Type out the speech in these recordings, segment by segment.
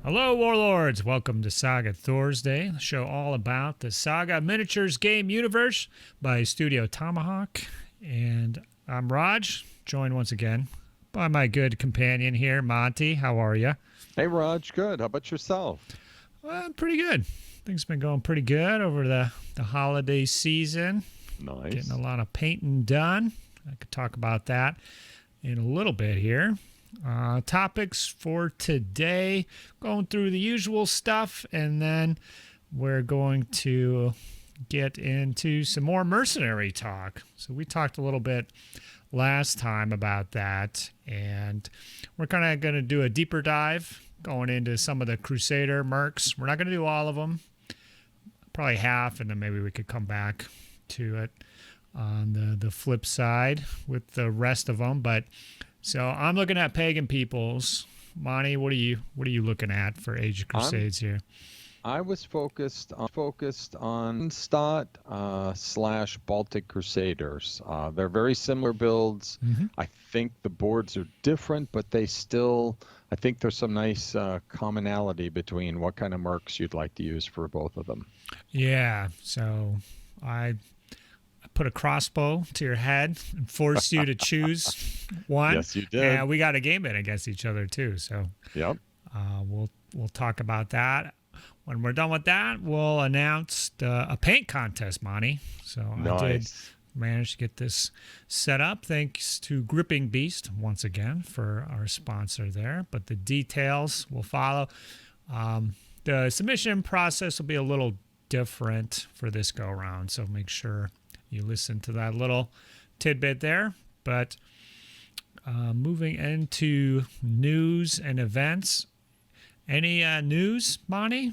Hello, Warlords! Welcome to Saga Thursday, the show all about the Saga Miniatures game universe by Studio Tomahawk. And I'm Rodge, joined once again by my good companion here, Monty. How are you? Hey, Rodge. Good. How about yourself? Well, pretty good. Things been going pretty good over the holiday season. Nice. Getting a lot of painting done. I could talk about that in a little bit here. Topics for today, going through the usual stuff, and then we're going to get into some more mercenary talk. So we talked a little bit last time about that, and we're kind of going to do a deeper dive going into some of the Crusader Mercs. We're not going to do all of them, probably half, and then maybe we could come back to it on the flip side with the rest of them. But so I'm looking at Pagan Peoples. Monty, what are you looking at for Age of Crusades here? I was focused on Stott / Baltic Crusaders. They're very similar builds. Mm-hmm. I think the boards are different, but I think there's some nice commonality between what kind of mercs you'd like to use for both of them. Yeah, so I put a crossbow to your head and forced you to choose one. Yes, you did. And we got a game in against each other too. So yep. We'll talk about that. When we're done with that, we'll announce a paint contest, Monty. So nice. I did manage to get this set up thanks to Gripping Beast once again for our sponsor there. But the details will follow. The submission process will be a little different for this go around, so make sure you listen to that little tidbit there. But moving into news and events, any news, Monty?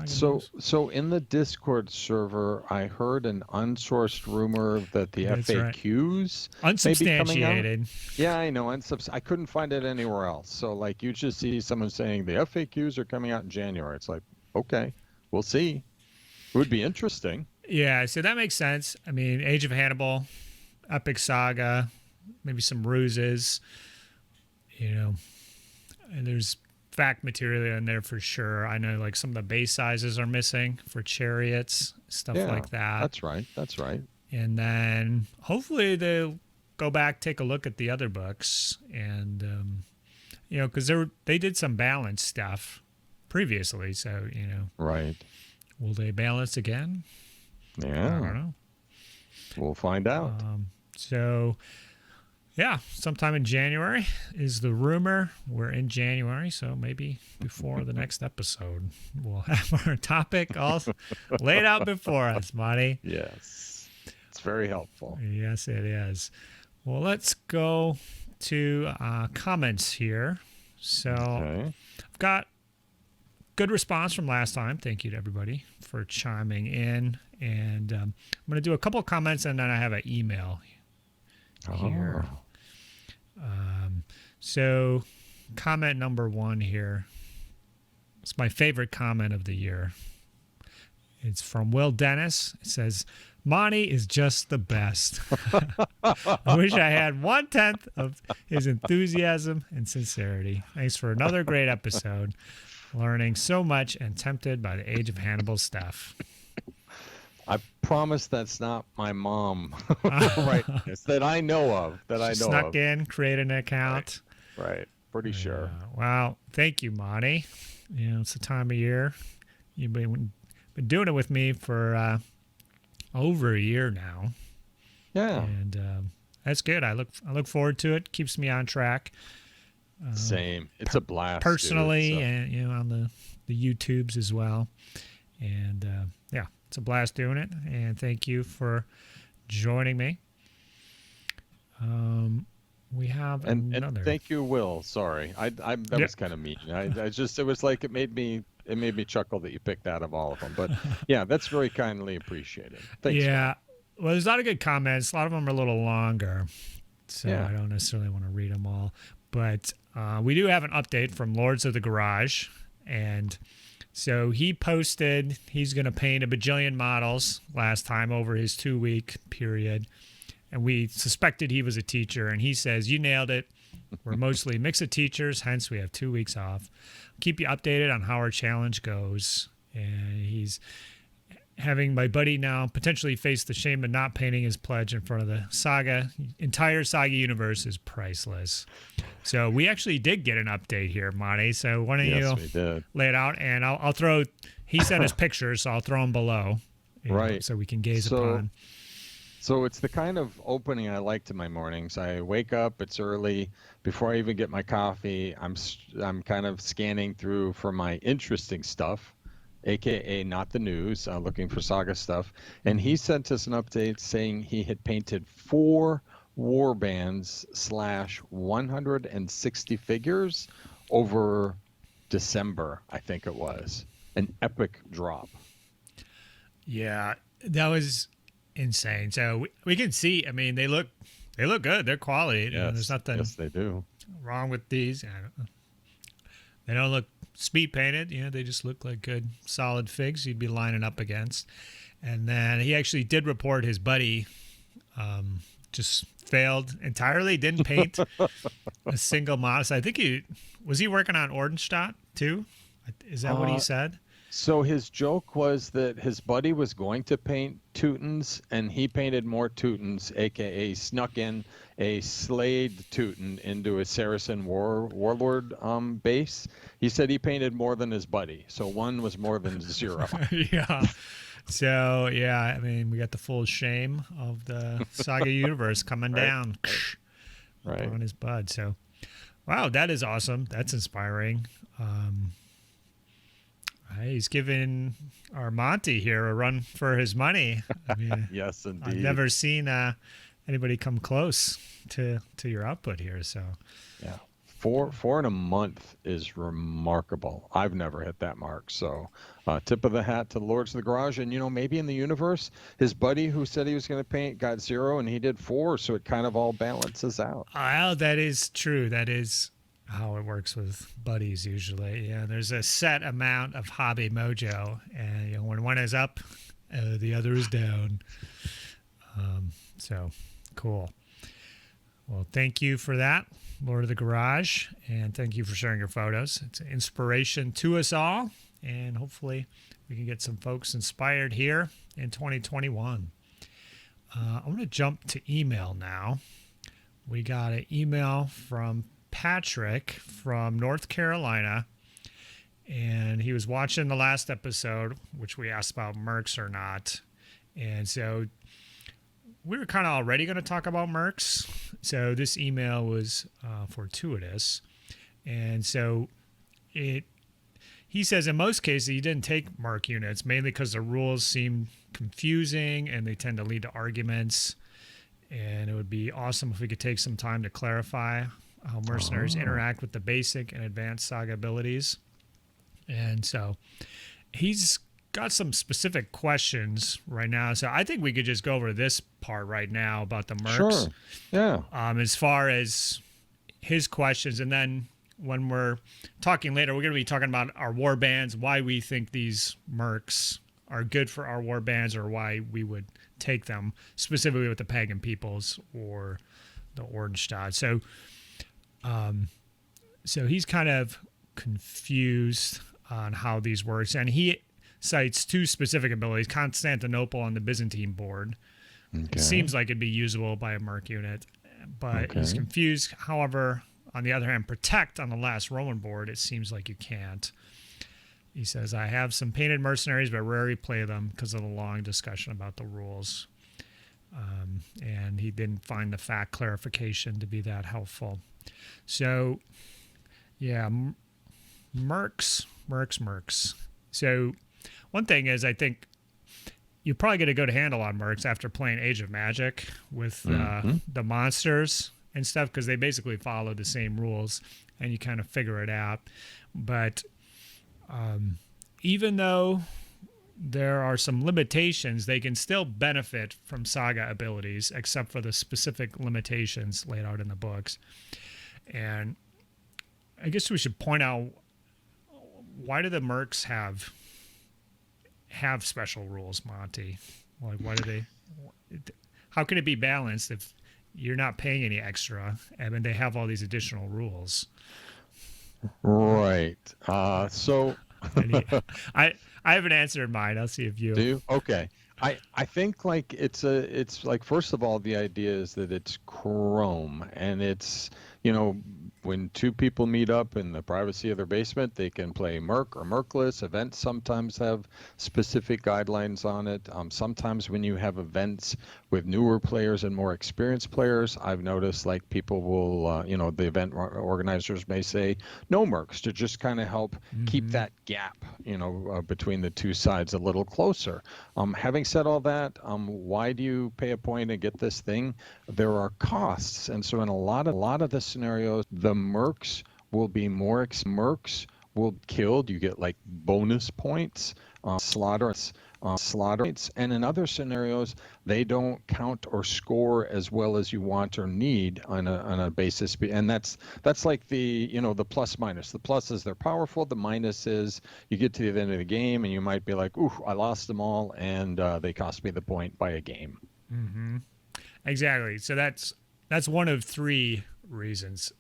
So in the Discord server, I heard an unsourced rumor that the That's FAQs right. unsubstantiated. May be coming out. Yeah, I know. I couldn't find it anywhere else. So like you just see someone saying the FAQs are coming out in January. It's like, okay, we'll see. It would be interesting. Yeah, so that makes sense. I mean, Age of Hannibal, Epic Saga, maybe some ruses, and there's fact material in there for sure. I know like some of the base sizes are missing for chariots, stuff like that. That's right. And then hopefully they'll go back, take a look at the other books, and because they did some balance stuff previously, so Right. Will they balance again? Yeah. I don't know. We'll find out. So, yeah, sometime in January is the rumor. We're in January, so maybe before the next episode, we'll have our topic all laid out before us, Monty. Yes. It's very helpful. Yes, it is. Well, let's go to comments here. So, I've got good response from last time. Thank you to everybody for chiming in. And I'm going to do a couple of comments, and then I have an email here. So comment number 1 here. It's my favorite comment of the year. It's from Will Dennis. It says, Monty is just the best. I wish I had 1/10 of his enthusiasm and sincerity. Thanks for another great episode. Learning so much and tempted by the Age of Hannibal stuff. I promise that's not my mom, right? That I know of. Snuck in, created an account. Right. Pretty sure. Wow. Thank you, Monty. It's the time of year. You've been doing it with me for over a year now. Yeah. And that's good. I look forward to it. Keeps me on track. Same. It's a blast. Personally, dude, so. And on the YouTubes as well. And yeah, it's a blast doing it. And thank you for joining me. We have another. And thank you, Will. Sorry, that was kind of mean. It was like it made me chuckle that you picked out of all of them. But yeah, that's very kindly appreciated. Thanks. Yeah. Well, there's a lot of good comments. A lot of them are a little longer, so yeah. I don't necessarily want to read them all. But we do have an update from Lords of the Garage, and so he posted he's going to paint a bajillion models last time over his 2-week period. And we suspected he was a teacher, and he says, you nailed it. We're mostly a mix of teachers, hence we have 2 weeks off. Keep you updated on how our challenge goes. And he's having my buddy now potentially face the shame of not painting his pledge in front of the entire Saga universe is priceless. So we actually did get an update here, Monty. So why don't you lay it out? And I'll throw, he sent us pictures, so I'll throw them below. Right. So we can gaze upon. So it's the kind of opening I like to my mornings. I wake up, it's early. Before I even get my coffee, I'm kind of scanning through for my interesting stuff, aka not the news, looking for Saga stuff. And he sent us an update saying he had painted 4 warbands / 160 figures over December, I think it was. An epic drop. Yeah, that was insane. So we can see, I mean, they look good. They're quality. Yes. There's nothing they do. wrong with these. They don't look speed painted. They just look like good, solid figs you'd be lining up against. And then he actually did report his buddy just failed entirely, didn't paint a single modest. I think he working on Ordenstadt too? Is that what he said? So his joke was that his buddy was going to paint Teutons, and he painted more Teutons, aka snuck in a Slade Teuton into a Saracen warlord base. He said he painted more than his buddy, so 1 was more than 0. Yeah. So yeah, I mean, we got the full shame of the Saga universe coming down on his bud. So, wow, that is awesome. That's inspiring. He's giving our Monty here a run for his money. I mean, yes, indeed. I've never seen anybody come close to your output here. So, yeah, four in a month is remarkable. I've never hit that mark. So, tip of the hat to the Lords of the Garage. And maybe in the universe, his buddy who said he was going to paint got 0, and he did 4. So it kind of all balances out. Oh, that is true. That is how it works with buddies usually. Yeah, there's a set amount of hobby mojo, and when one is up, the other is down. So cool. Well, thank you for that, Lord of the Garage, and thank you for sharing your photos. It's an inspiration to us all, and hopefully we can get some folks inspired here in 2021. I'm going to jump to email now. We got an email from Patrick from North Carolina, and he was watching the last episode, which we asked about Mercs or not. And so we were kind of already going to talk about Mercs. So this email was fortuitous. And so he says in most cases he didn't take Merc units, mainly because the rules seem confusing and they tend to lead to arguments. And it would be awesome if we could take some time to clarify how mercenaries interact with the basic and advanced Saga abilities. And so he's got some specific questions right now. So I think we could just go over this part right now about the Mercs. Sure. Yeah. As far as his questions. And then when we're talking later, we're going to be talking about our war bands, why we think these Mercs are good for our war bands, or why we would take them specifically with the pagan peoples or the Ordenstadt. So he's kind of confused on how these works, and he cites 2 specific abilities: Constantinople on the Byzantine board. Okay. It seems like it'd be usable by a Merc unit, but he's confused. However, on the other hand, Protect on the last Roman board, it seems like you can't. He says, I have some painted mercenaries, but rarely play them because of the long discussion about the rules. And he didn't find the fact clarification to be that helpful. So, yeah, Mercs. So, one thing is, I think you're probably going to get a handle on Mercs after playing Age of Magic with the monsters and stuff, because they basically follow the same rules, and you kind of figure it out. But even though there are some limitations, they can still benefit from Saga abilities, except for the specific limitations laid out in the books. And I guess we should point out, why do the Mercs have special rules, Monty? Like, why do they? How can it be balanced if you're not paying any extra. I mean, they have all these additional rules. Right. So I have an answer in mind. I'll see if you do you? Okay. I think like it's like, first of all, the idea is that it's Chrome, and it's, when two people meet up in the privacy of their basement, they can play Merc or Mercless. Events sometimes have specific guidelines on it. Sometimes when you have events with newer players and more experienced players, I've noticed like people will, the event organizers may say no Mercs to just kind of help keep that gap, between the two sides a little closer. Having said all that, why do you pay a point and get this thing? There are costs, and so in a lot of the scenarios, the Mercs will be more Mercs will be killed. You get like bonus points, slaughter points, and in other scenarios, they don't count or score as well as you want or need on a basis. And that's like the the plus minus. The plus is they're powerful. The minus is you get to the end of the game and you might be like, ooh, I lost them all, and they cost me the point by a game. Mm-hmm. Exactly. So that's one of three reasons.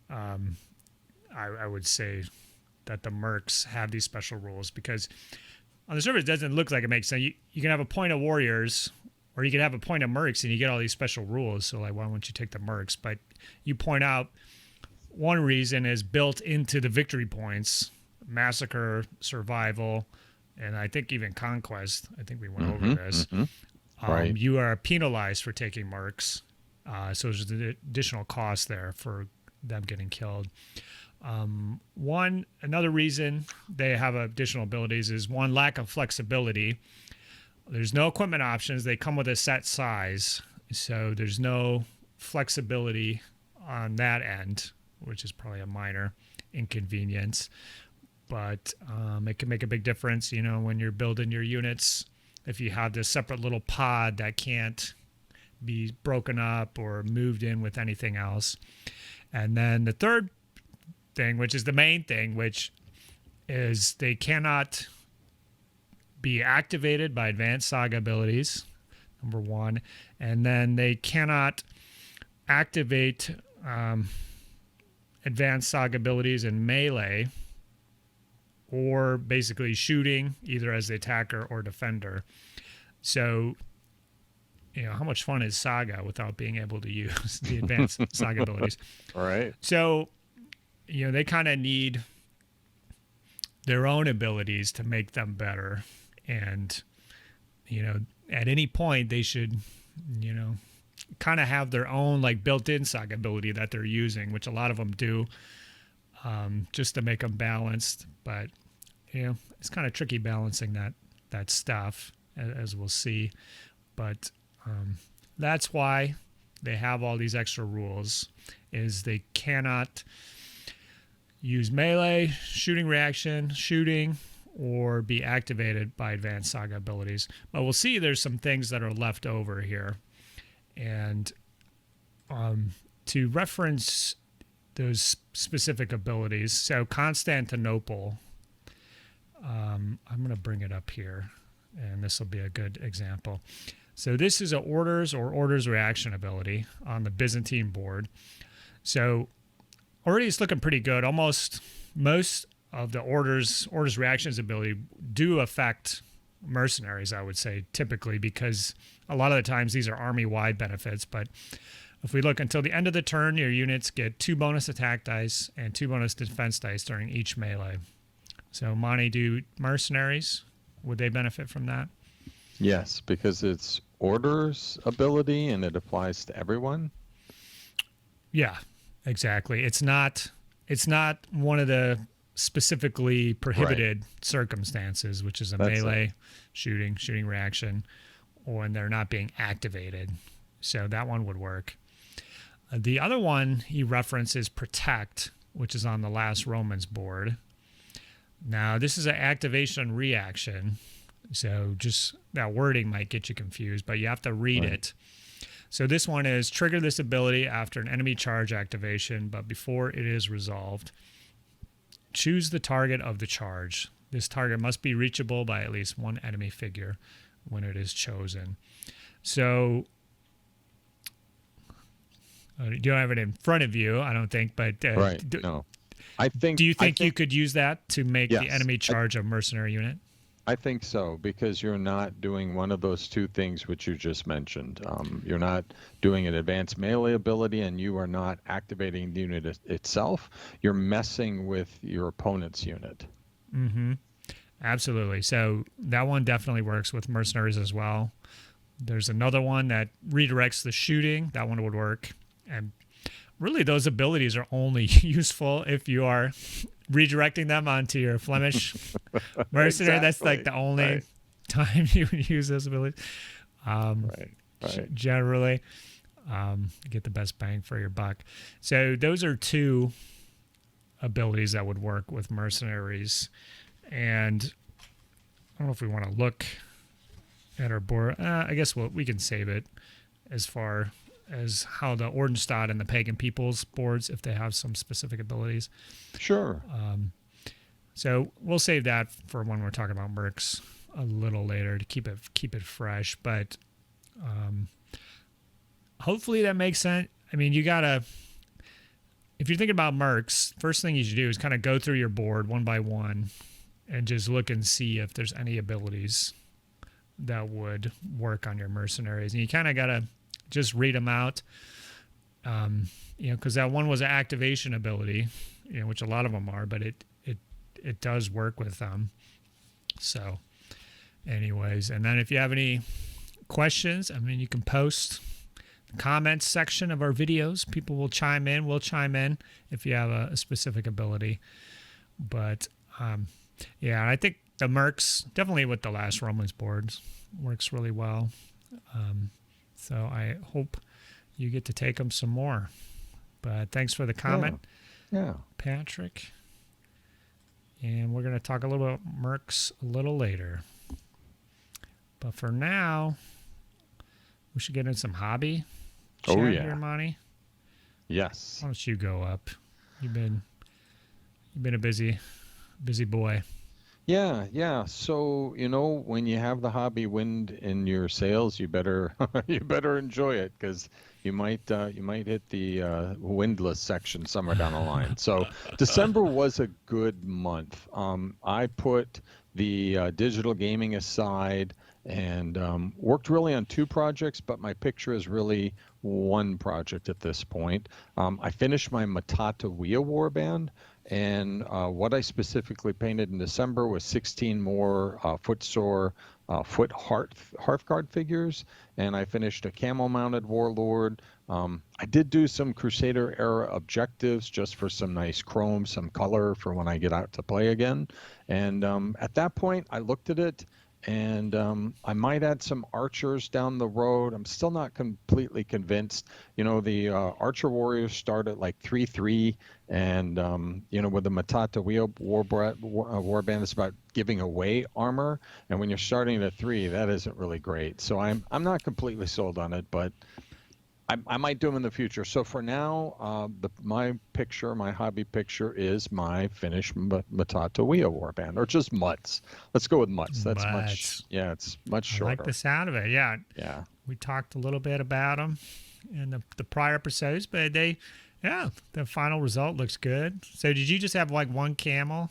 I would say that the Mercs have these special rules, because on the surface it doesn't look like it makes sense. You can have a point of warriors, or you can have a point of Mercs, and you get all these special rules. So like, why won't you take the Mercs? But you point out one reason is built into the victory points: massacre, survival, and I think even conquest. I think we went over this. Mm-hmm. Right. You are penalized for taking Mercs. So there's an additional cost there for them getting killed. Another reason they have additional abilities is one, lack of flexibility. There's no equipment options. They come with a set size, so there's no flexibility on that end, which is probably a minor inconvenience. But it can make a big difference, when you're building your units. If you have this separate little pod that can't be broken up or moved in with anything else. And then the third thing, which is the main thing, which is they cannot be activated by advanced saga abilities, number one. And then they cannot activate advanced saga abilities in melee, or basically shooting, either as the attacker or defender. So, how much fun is Saga without being able to use the advanced Saga abilities? All right. So, they kind of need their own abilities to make them better. And, at any point they should, kind of have their own like built-in Saga ability that they're using, which a lot of them do, just to make them balanced. But, it's kind of tricky balancing that stuff, as we'll see. But that's why they have all these extra rules, is they cannot use melee, shooting reaction, shooting, or be activated by advanced saga abilities. But we'll see there's some things that are left over here. And to reference those specific abilities, so Constantinople, I'm going to bring it up here, and this will be a good example. So this is an orders or orders reaction ability on the Byzantine board. So already it's looking pretty good. Almost most of the orders reactions ability do affect mercenaries, I would say, typically, because a lot of the times these are army-wide benefits. But if we look until the end of the turn, your units get 2 bonus attack dice and 2 bonus defense dice during each melee. So Monty, do mercenaries, would they benefit from that? Yes, because it's orders ability and it applies to everyone. Yeah, exactly. It's not one of the specifically prohibited circumstances, which is a melee shooting reaction, or they're not being activated. So that one would work. The other one he references protect, which is on the last Romans board. Now, this is an activation reaction, so just that wording might get you confused, but you have to read it. So this one is trigger this ability after an enemy charge activation, but before it is resolved. Choose the target of the charge. This target must be reachable by at least one enemy figure when it is chosen. So You don't have it in front of you, I don't think, but Right. No. do you think you could use that to make the Yes. enemy charge a mercenary unit? I think so, because you're not doing one of those two things which you just mentioned. You're not doing an advanced melee ability, and you are not activating the unit itself. You're messing with your opponent's unit. Mm-hmm. Absolutely. So that one definitely works with mercenaries as well. There's another one that redirects the shooting. That one would work. And really, those abilities are only useful if you are redirecting them onto your Flemish mercenary. Exactly. That's like the only time you would use those abilities. Right. Generally, get the best bang for your buck. So those are two abilities that would work with mercenaries. And I don't know if we want to look at our board. I guess we can save it as far as how the Ordenstadt and the Pagan Peoples boards, if they have some specific abilities. Sure. So we'll save that for when we're talking about Mercs a little later to keep it fresh. But hopefully that makes sense. I mean, if you're thinking about Mercs, first thing you should do is kind of go through your board one by one and just look and see if there's any abilities that would work on your mercenaries. And you kind of got to just read them out, because that one was an activation ability, which a lot of them are, but it does work with them. So anyways, and then if you have any questions, I mean, you can post the comments section of our videos. People will chime in. We'll chime in if you have a specific ability. But I think the Mercs, definitely with the last Romans boards, works really well. So I hope you get to take them some more. But thanks for the comment, Patrick. And we're going to talk a little about Mercs a little later. But for now, we should get in some hobby chat here, Monty. Yes. Why don't you go up? You've been a busy boy. Yeah. So, when you have the hobby wind in your sails, you better enjoy it, because you might hit the windless section somewhere down the line. So December was a good month. I put the digital gaming aside and worked really on two projects, but my picture is really one project at this point. I finished my Matata Wheel warband. And what I specifically painted in December was 16 more footsore foot Hearthguard figures, and I finished a camel-mounted warlord. I did do some Crusader-era objectives just for some nice chrome, some color for when I get out to play again. And at that point, I looked at it, and I might add some archers down the road. I'm still not completely convinced. The archer warriors start at like 3-3, and with the Matata Wheel warband, it's about giving away armor, and when you're starting at 3, that isn't really great. So I'm not completely sold on it, but I might do them in the future. So for now, my hobby picture is my finished Matata Wheel warband, or just Mutts. Let's go with Mutts. That's much. Yeah, it's much shorter. I like the sound of it. Yeah. Yeah. We talked a little bit about them in the prior episodes, but the final result looks good. So did you just have like one camel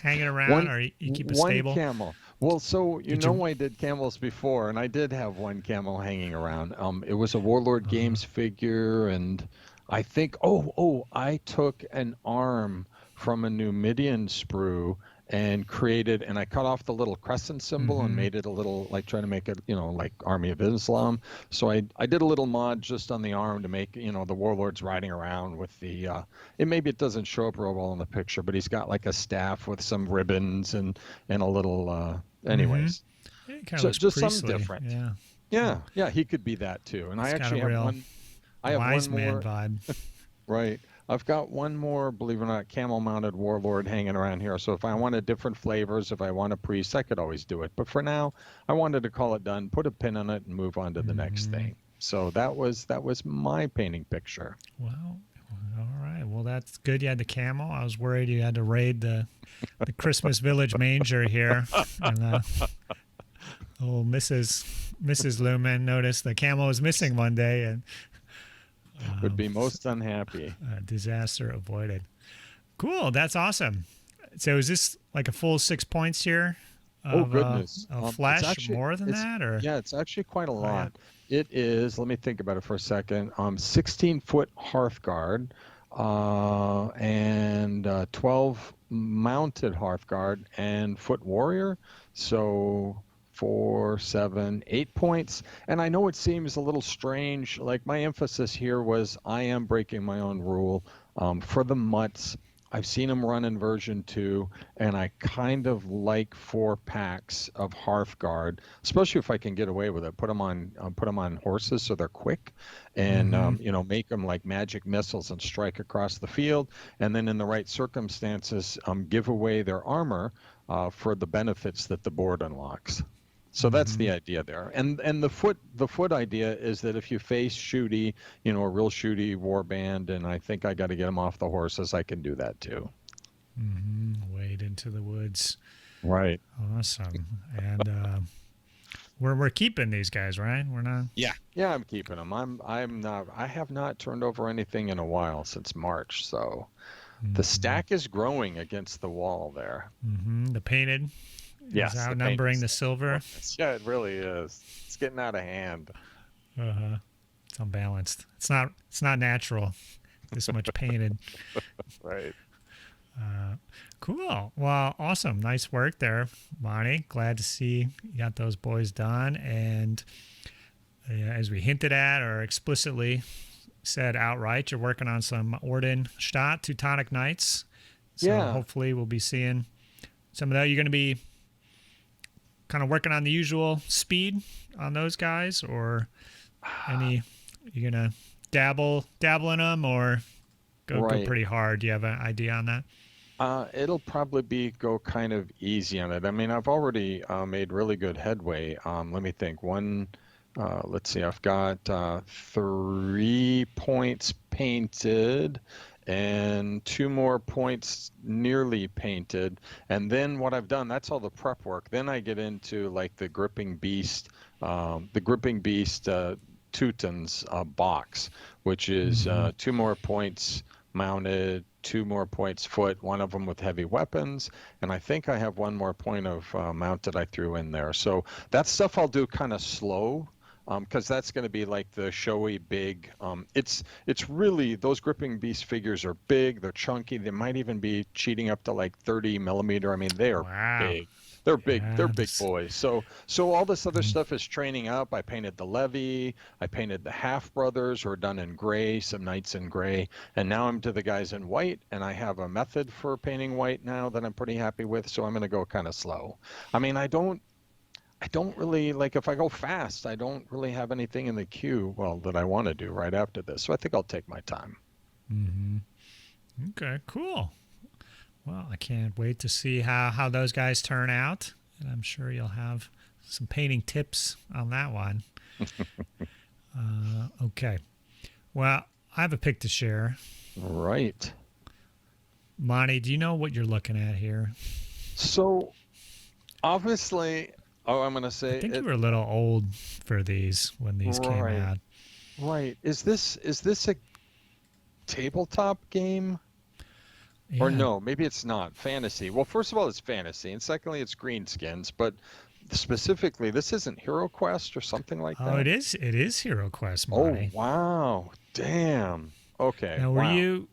hanging around, or you keep a stable? One camel. Well, so I did camels before, and I did have one camel hanging around. It was a Warlord Games figure, and I think I took an arm from a Numidian sprue and I cut off the little crescent symbol and made it a little, like trying to make it, like Army of Islam. So I did a little mod just on the arm to make, the warlords riding around with the, maybe it doesn't show up real well in the picture, but he's got like a staff with some ribbons and a little, anyways. So just priestly. Something different. Yeah, he could be that too. And it's I actually have one. I have wise one more man vibe. Right. I've got one more, believe it or not, camel-mounted warlord hanging around here. So if I wanted different flavors, if I want a priest, I could always do it. But for now, I wanted to call it done, put a pin on it, and move on to the next thing. So that was my painting picture. Well, all right. Well, that's good. You had the camel. I was worried you had to raid the Christmas Village manger here. And, Mrs. Lumen noticed the camel was missing one day, and would be most unhappy. Disaster avoided. Cool. That's awesome. So is this like a full 6 points here? Oh Of, goodness, of it's flesh, actually more than it's that, or yeah, it's actually quite a oh, yeah. lot. It is. Let me think about it for a second. 16-foot Hearthguard, and 12 mounted Hearthguard and Foot Warrior. So 4, 7, 8 points. And I know it seems a little strange. Like my emphasis here was I am breaking my own rule. For the mutts, I've seen them run in version 2, and I kind of like 4 packs of Hearthguard, especially if I can get away with it. Put them on horses so they're quick, and make them like magic missiles and strike across the field. And then in the right circumstances, give away their armor for the benefits that the board unlocks. So that's the idea there. And the foot idea is that if you face shooty, a real shooty war band, and I think I got to get them off the horses, I can do that too. Wade into the woods. Right. Awesome. And we're keeping these guys, right? We're not. Yeah, I'm keeping them. I'm not. I have not turned over anything in a while since March, so the stack is growing against the wall there. The painted. Yes, is outnumbering the silver. Yeah, it really is. It's getting out of hand. It's unbalanced. It's not natural. This much painted. Right. Cool. Well, awesome. Nice work there, Monty. Glad to see you got those boys done. And as we hinted at or explicitly said outright, you're working on some Ordenstadt Teutonic Knights. So hopefully we'll be seeing some of that. You're going to be kind of working on the usual speed on those guys, or you gonna dabble in them, or go pretty hard? Do you have an idea on that? It'll probably go kind of easy on it. I mean, I've already made really good headway. Let me think. Let's see, I've got 3 points painted and 2 more points nearly painted. And then what I've done, that's all the prep work. Then I get into like the Gripping Beast Teutons box, which is 2 more points mounted, 2 more points foot, one of them with heavy weapons, and I think I have 1 more point of mounted I threw in there. So that stuff I'll do kind of slow, because that's going to be like the showy big. It's really, those Gripping Beast figures are big, they're chunky, they might even be cheating up to like 30 millimeter. I mean, they are big. They're big. They're big boys. So all this other stuff is training up. I painted the Levy. I painted the Half Brothers, who are done in gray, some knights in gray, and now I'm to the guys in white. And I have a method for painting white now that I'm pretty happy with. So I'm going to go kind of slow. I mean, I don't really, like, if I go fast, I don't really have anything in the queue, that I want to do right after this. So I think I'll take my time. Okay, cool. Well, I can't wait to see how those guys turn out. And I'm sure you'll have some painting tips on that one. Okay. Well, I have a pick to share. Right. Monty, do you know what you're looking at here? So, obviously... I'm going to say... I think you were a little old for these when these came out. Right. Is this a tabletop game? Yeah. Or no, maybe it's not. Fantasy. Well, first of all, it's fantasy. And secondly, it's greenskins. But specifically, this isn't Hero Quest or something like that? Oh, it is. It is Hero Quest, Monty. Oh, wow. Damn. Okay. Now, were you...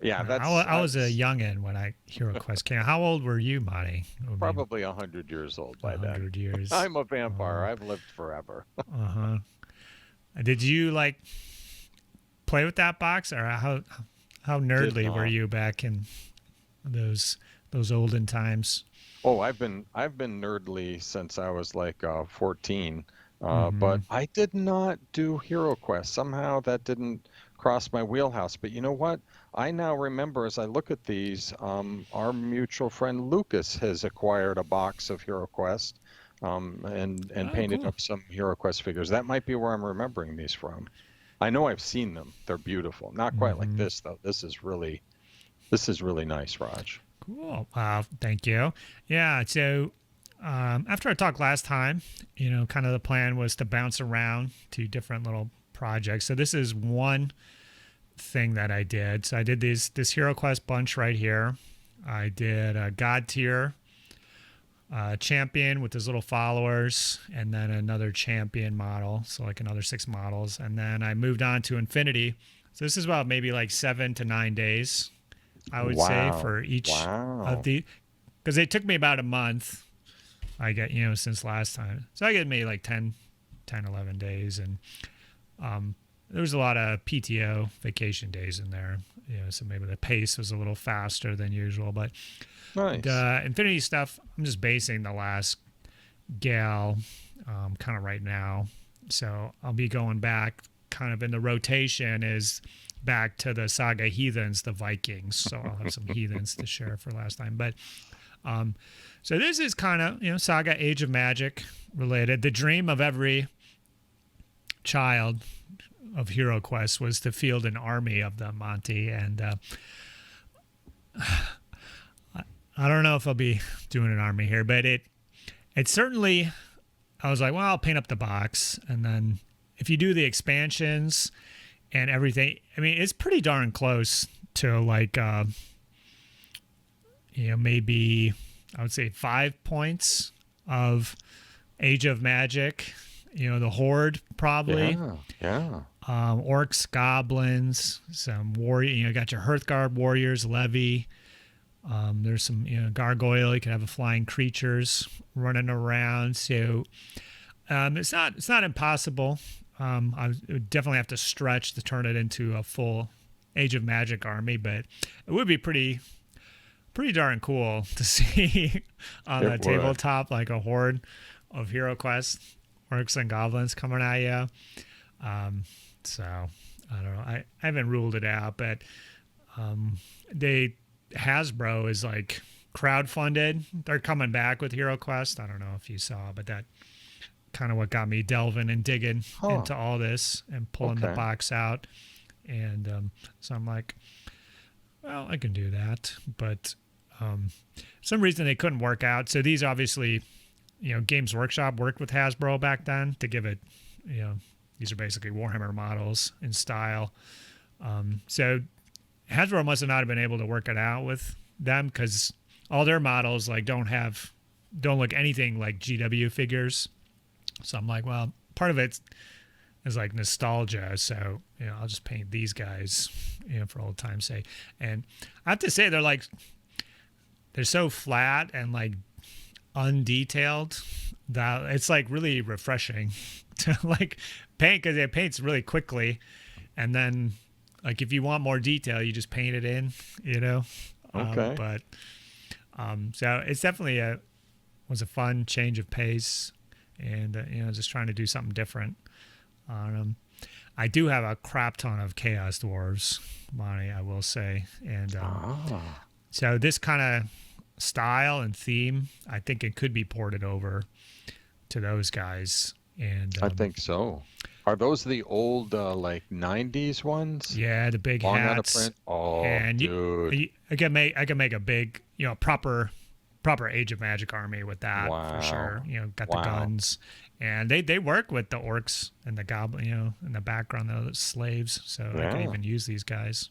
Yeah, I was a youngin' when Hero Quest came out. How old were you, Monty? Probably 100 years old by then. 100 years. I'm a vampire. I've lived forever. Did you play with that box, or how nerdly were you back in those olden times? Oh, I've been nerdly since I was like 14. But I did not do Hero Quest. Somehow that didn't cross my wheelhouse. But you know what? I now remember, as I look at these, our mutual friend Lucas has acquired a box of Hero Quest and painted up some Hero Quest figures. That might be where I'm remembering these from. I know I've seen them. They're beautiful. Not quite like this, though. This is really nice, Rodge. Cool. Thank you. Yeah, so after I talked last time, kind of the plan was to bounce around to different little projects. So this is one thing that I did. So I did this Hero Quest bunch right here. I did a God tier champion with his little followers, and then another champion model, so like another 6 models, and then I moved on to Infinity. So this is about maybe like 7 to 9 days, I would say, for each of the, because it took me about a month. I get, since last time, so I get maybe like 10, 11 days, and there was a lot of PTO vacation days in there, so maybe the pace was a little faster than usual, but nice. The Infinity stuff, I'm just basing the last gal kind of right now. So I'll be going back kind of in the rotation is back to the Saga Heathens, the Vikings. So I'll have some Heathens to share for last time. But so this is kind of, Saga Age of Magic related. The dream of every child of Hero Quest was to field an army of them, Monty. And I don't know if I'll be doing an army here, but it certainly, I was like, well, I'll paint up the box. And then if you do the expansions and everything, I mean, it's pretty darn close to like, maybe I would say 5 points of Age of Magic, the Horde probably. Yeah. Orcs, goblins, some warrior, got your Hearthguard warriors, levy. There's some, gargoyle. You can have a flying creatures running around. So it's not impossible. I would definitely have to stretch to turn it into a full Age of Magic army, but it would be pretty darn cool to see on the tabletop, like a horde of Hero Quest orcs and goblins coming at you. So I don't know. I haven't ruled it out, but Hasbro is like crowdfunded. They're coming back with Hero Quest. I don't know if you saw, but that kind of what got me delving and digging into all this and pulling the box out. And so I'm like, well, I can do that. But for some reason they couldn't work out. So these obviously, Games Workshop worked with Hasbro back then to give it, these are basically Warhammer models in style. So Hasbro must have not been able to work it out with them because all their models like don't look anything like GW figures. So I'm like, well, part of it is like nostalgia. So, I'll just paint these guys, for old time's sake. And I have to say they're so flat and like undetailed that it's like really refreshing to like paint because it paints really quickly. And then like if you want more detail, you just paint it in, Okay. So it's definitely was a fun change of pace, and just trying to do something different. I do have a crap ton of Chaos Dwarves, Monty, I will say, and so this kind of style and theme, I think it could be ported over to those guys. And I think so. Are those the old like 90s ones? Yeah, the big Long hats. out of print? Oh, and dude. I can make a big, proper Age of Magic army with that for sure. Got the guns, and they work with the orcs and the goblin, in the background, the slaves. So I can even use these guys.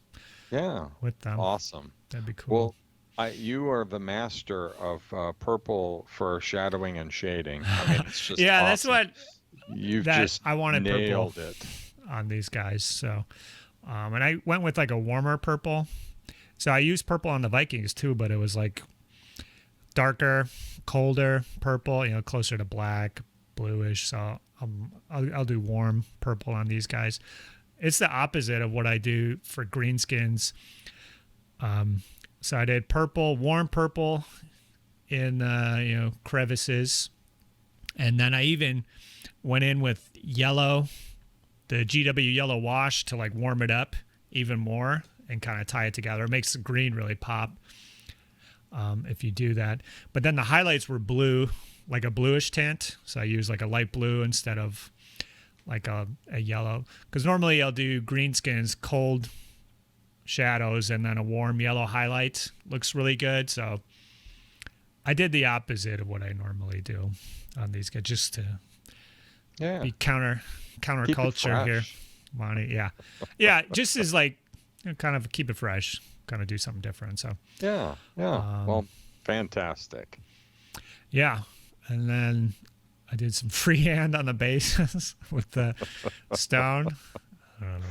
Yeah. With them. Awesome. That'd be cool. Well, you are the master of purple for shadowing and shading. I mean, it's just awesome. That's what I wanted nailed purple it on these guys. So, and I went with like a warmer purple. So I used purple on the Vikings too, but it was like darker, colder purple, closer to black, bluish. So I'll do warm purple on these guys. It's the opposite of what I do for greenskins. So I did purple, warm purple in crevices, and then I even went in with yellow, the GW yellow wash to like warm it up even more and kind of tie it together. It makes the green really pop if you do that. But then the highlights were blue, like a bluish tint. So I use like a light blue instead of like a yellow. Because normally I'll do greenskins, cold shadows, and then a warm yellow highlight. Looks really good. So I did the opposite of what I normally do on these guys, just to be counter culture here. Monty. Yeah. Yeah. Just as like, kind of keep it fresh, kind of do something different. So, Yeah. Well, fantastic. yeah. And then I did some freehand on the bases with the stone. I don't know.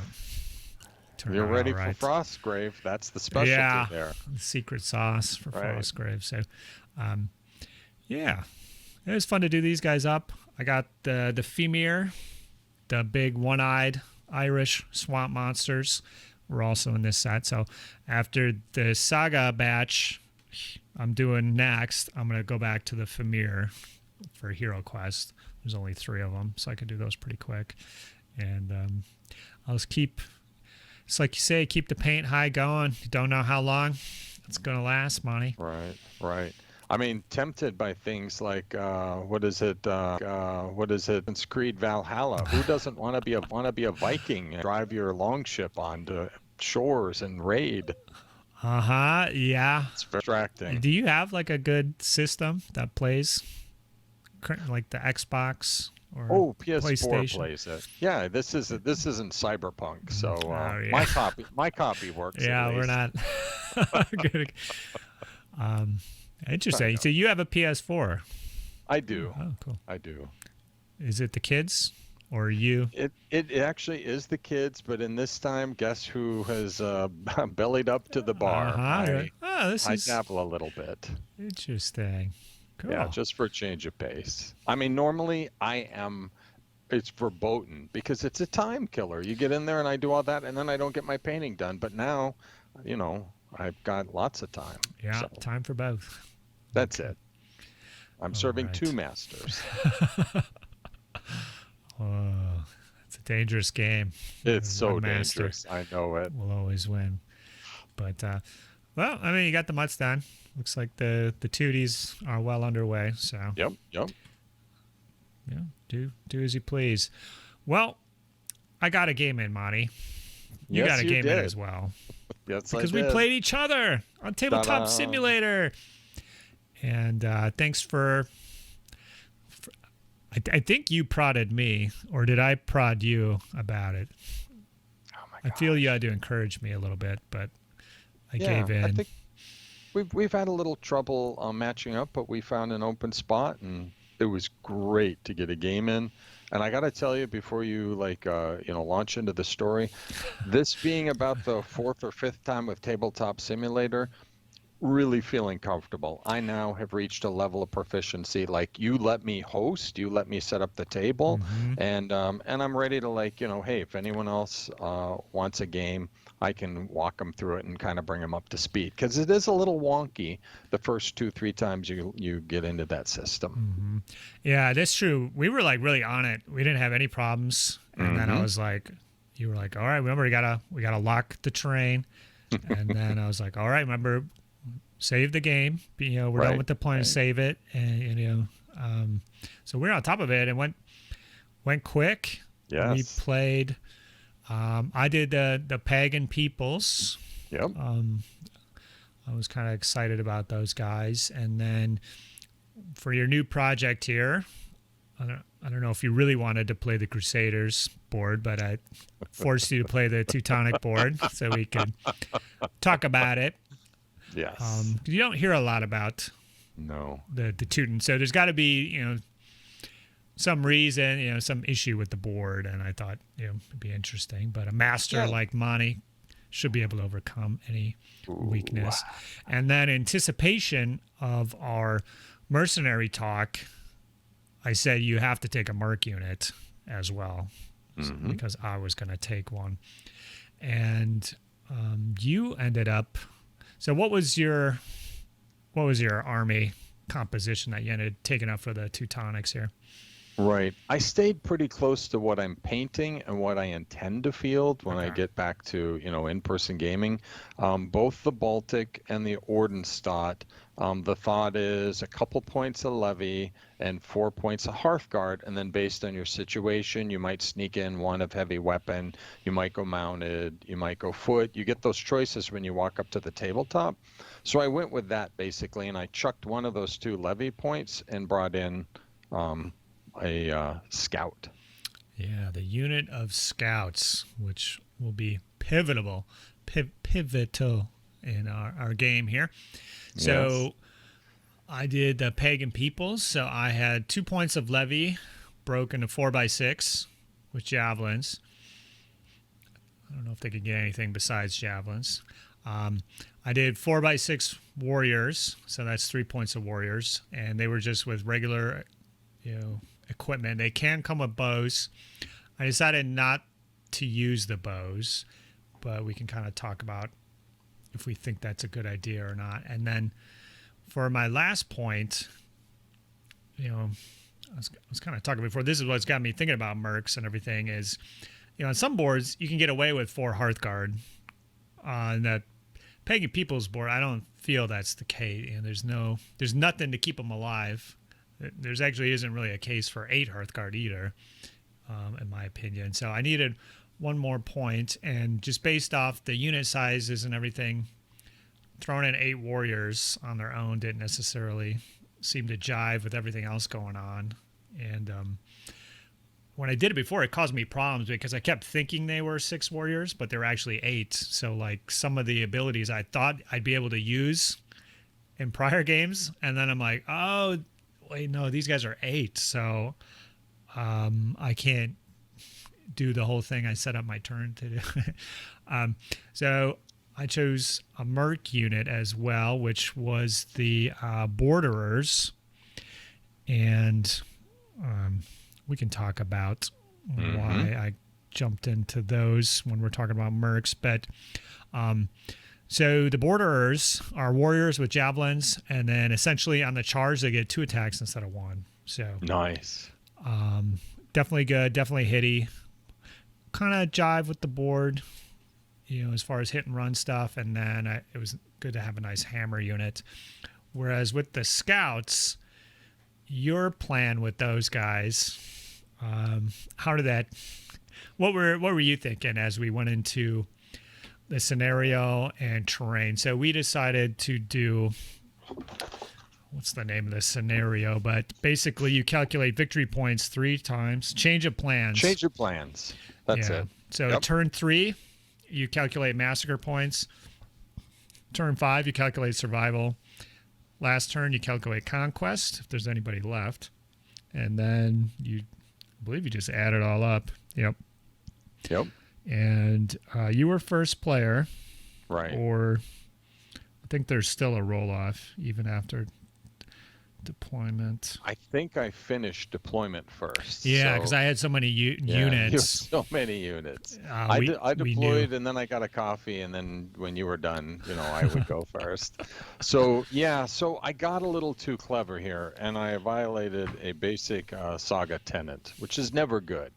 You're ready for Frostgrave. That's the specialty there. The secret sauce for Frostgrave. So, yeah, it was fun to do these guys up. I got the Femir, the big one-eyed Irish swamp monsters were also in this set. So after the Saga batch I'm doing next, I'm going to go back to the Femir for Hero Quest. There's only 3 of them, so I can do those pretty quick. And I'll just keep... It's like you say, keep the paint high going. You don't know how long it's going to last, Monty. Right. I mean, tempted by things like what is it? It's Creed Valhalla. Who doesn't want to be a Viking and drive your longship onto shores and raid? Yeah. It's distracting. Do you have like a good system that plays like the Xbox? Or PS4 plays it. Yeah, this isn't Cyberpunk, so my copy works. Yeah, we're not good. Interesting. So you have a PS4? I do. Oh, cool. I do. Is it the kids or you? It actually is the kids, but in this time, guess who has bellied up to the bar? I dabble a little bit. Interesting. Cool. Yeah, just for a change of pace. I mean, normally it's verboten because it's a time killer. You get in there and I do all that and then I don't get my painting done. But now, I've got lots of time. Yeah, so time for both. That's it. I'm serving 2 masters. Oh, it's a dangerous game. It's so dangerous. I know it. We'll always win. But, well, I mean, you got the mutts done. Looks like the tooties are well underway. So Yep. Yeah, do as you please. Well, I got a game in, Monty. You got a game in as well. Yes, because we played each other on Tabletop Simulator. And thanks for I think you prodded me, or did I prod you about it? Oh my God. I feel you had to encourage me a little bit, but I gave in. I think we've had a little trouble matching up, but we found an open spot, and it was great to get a game in. And I got to tell you, before you launch into the story, this being about the 4th or 5th time with Tabletop Simulator, really feeling comfortable. I now have reached a level of proficiency. Like, you let me host, you let me set up the table, and I'm ready to hey, if anyone else wants a game, I can walk them through it and kind of bring them up to speed, because it is a little wonky the first 2-3 times you get into that system. Yeah, that's true. We were really on it. We didn't have any problems, and then I was like, you were like, all right, remember we gotta lock the terrain, and then I was like, all right, remember, save the game. We're done with the plan. Save it, and so we're on top of it, and went quick. Yes. We played. I did the Pagan Peoples. Yep. I was kind of excited about those guys. And then for your new project here, I don't know if you really wanted to play the Crusaders board, but I forced you to play the Teutonic board so we could talk about it. Yes. You don't hear a lot about the Teuton, so there's got to be some reason, some issue with the board, and I thought it'd be interesting. But a master like Monty should be able to overcome any weakness. And then in anticipation of our mercenary talk, I said you have to take a merc unit as well, because I was going to take one, and you ended up. So what was your army composition that you ended up taking up for the Teutonics here? Right. I stayed pretty close to what I'm painting and what I intend to field when I get back to, in-person gaming. Both the Baltic and the Ordenstadt, the thought is a couple points of levy and 4 points of Hearthguard, and then based on your situation, you might sneak in 1 of heavy weapon, you might go mounted, you might go foot. You get those choices when you walk up to the tabletop. So I went with that basically, and I chucked 1 of those 2 levy points and brought in a scout. Yeah, the unit of scouts, which will be pivotal in our game here. So Yes. I did the pagan peoples. So I had 2 points of levy broken to 4x6 with javelins. I don't know if they could get anything besides javelins. I did 4x6 warriors. So that's 3 points of warriors. And they were just with regular, equipment. They can come with bows. I decided not to use the bows, but we can kind of talk about if we think that's a good idea or not. And then for my last point, I was kind of talking before. This is what's got me thinking about mercs and everything is, on some boards you can get away with 4 Hearthguard. On that Pagan Peoples board, I don't feel that's the case. There's nothing to keep them alive. There's actually isn't really a case for 8 Hearthguard either, in my opinion. So I needed one more point, and just based off the unit sizes and everything, throwing in 8 warriors on their own didn't necessarily seem to jive with everything else going on. And when I did it before, it caused me problems because I kept thinking they were 6 warriors, but they were actually 8. So like some of the abilities I thought I'd be able to use in prior games, and then I'm like, oh, wait, no, these guys are 8. So I can't do the whole thing I set up my turn to do. So I chose a Merc unit as well, which was the Borderers. And we can talk about why I jumped into those when we're talking about Mercs. But so the Borderers are warriors with javelins, and then essentially on the charge, they get 2 attacks instead of 1. So Nice. Definitely good, definitely hitty. Kind of jive with the board, as far as hit and run stuff. And then it was good to have a nice hammer unit. Whereas with the scouts, your plan with those guys, what were you thinking as we went into the scenario and terrain? So we decided to do, what's the name of the scenario? But basically you calculate victory points 3 times, change of plans. Change your plans. That's it. So turn 3, you calculate massacre points. Turn 5, you calculate survival. Last turn, you calculate conquest, if there's anybody left. And then I believe you just add it all up. Yep. And you were first player. Right. Or I think there's still a roll-off even after deployment. I think I finished deployment first. Yeah, because I had so many units. So many units. I deployed, and then I got a coffee, and then when you were done, I would go first. So I got a little too clever here, and I violated a basic Saga tenet, which is never good.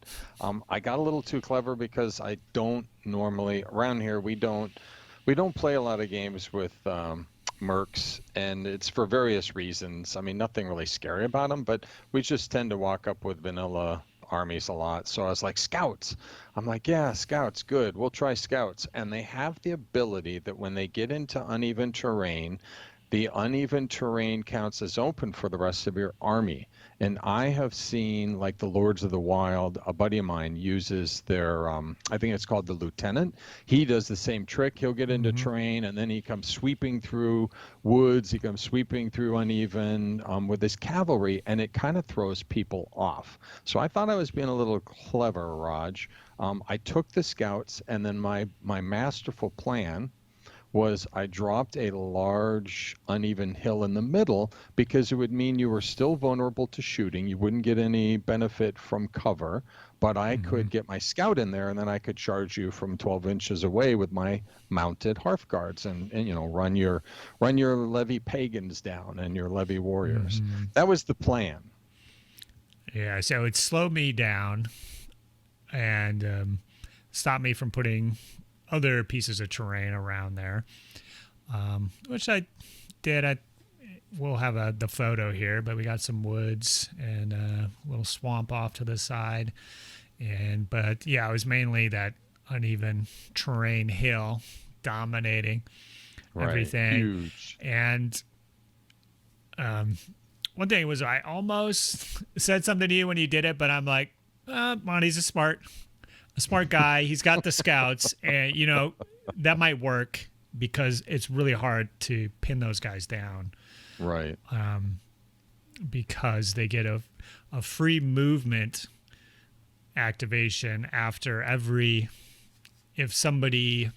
I got a little too clever because I don't normally around here. We don't play a lot of games with mercs, and it's for various reasons. I mean, nothing really scary about them, but we just tend to walk up with vanilla armies a lot. So I was like, scouts. I'm like, yeah, scouts, good. We'll try scouts. And they have the ability that when they get into uneven terrain, the uneven terrain counts as open for the rest of your army. And I have seen, like the Lords of the Wild, a buddy of mine uses their, I think it's called the Lieutenant. He does the same trick. He'll get into terrain, and then he comes sweeping through woods. He comes sweeping through uneven with his cavalry, and it kind of throws people off. So I thought I was being a little clever, Rodge. I took the scouts, and then my masterful plan was I dropped a large uneven hill in the middle because it would mean you were still vulnerable to shooting. You wouldn't get any benefit from cover, but I could get my scout in there, and then I could charge you from 12 inches away with my mounted Hearthguards and run your levy pagans down and your levy warriors. That was the plan. Yeah, so it slowed me down and stopped me from putting other pieces of terrain around there, which I did. We'll have the photo here, but we got some woods and a little swamp off to the side. But it was mainly that uneven terrain hill dominating everything. Huge. And one thing was I almost said something to you when you did it, but I'm like, Monty's a smart guy. He's got the scouts, and that might work because it's really hard to pin those guys down. Right. Because they get a free movement activation after if somebody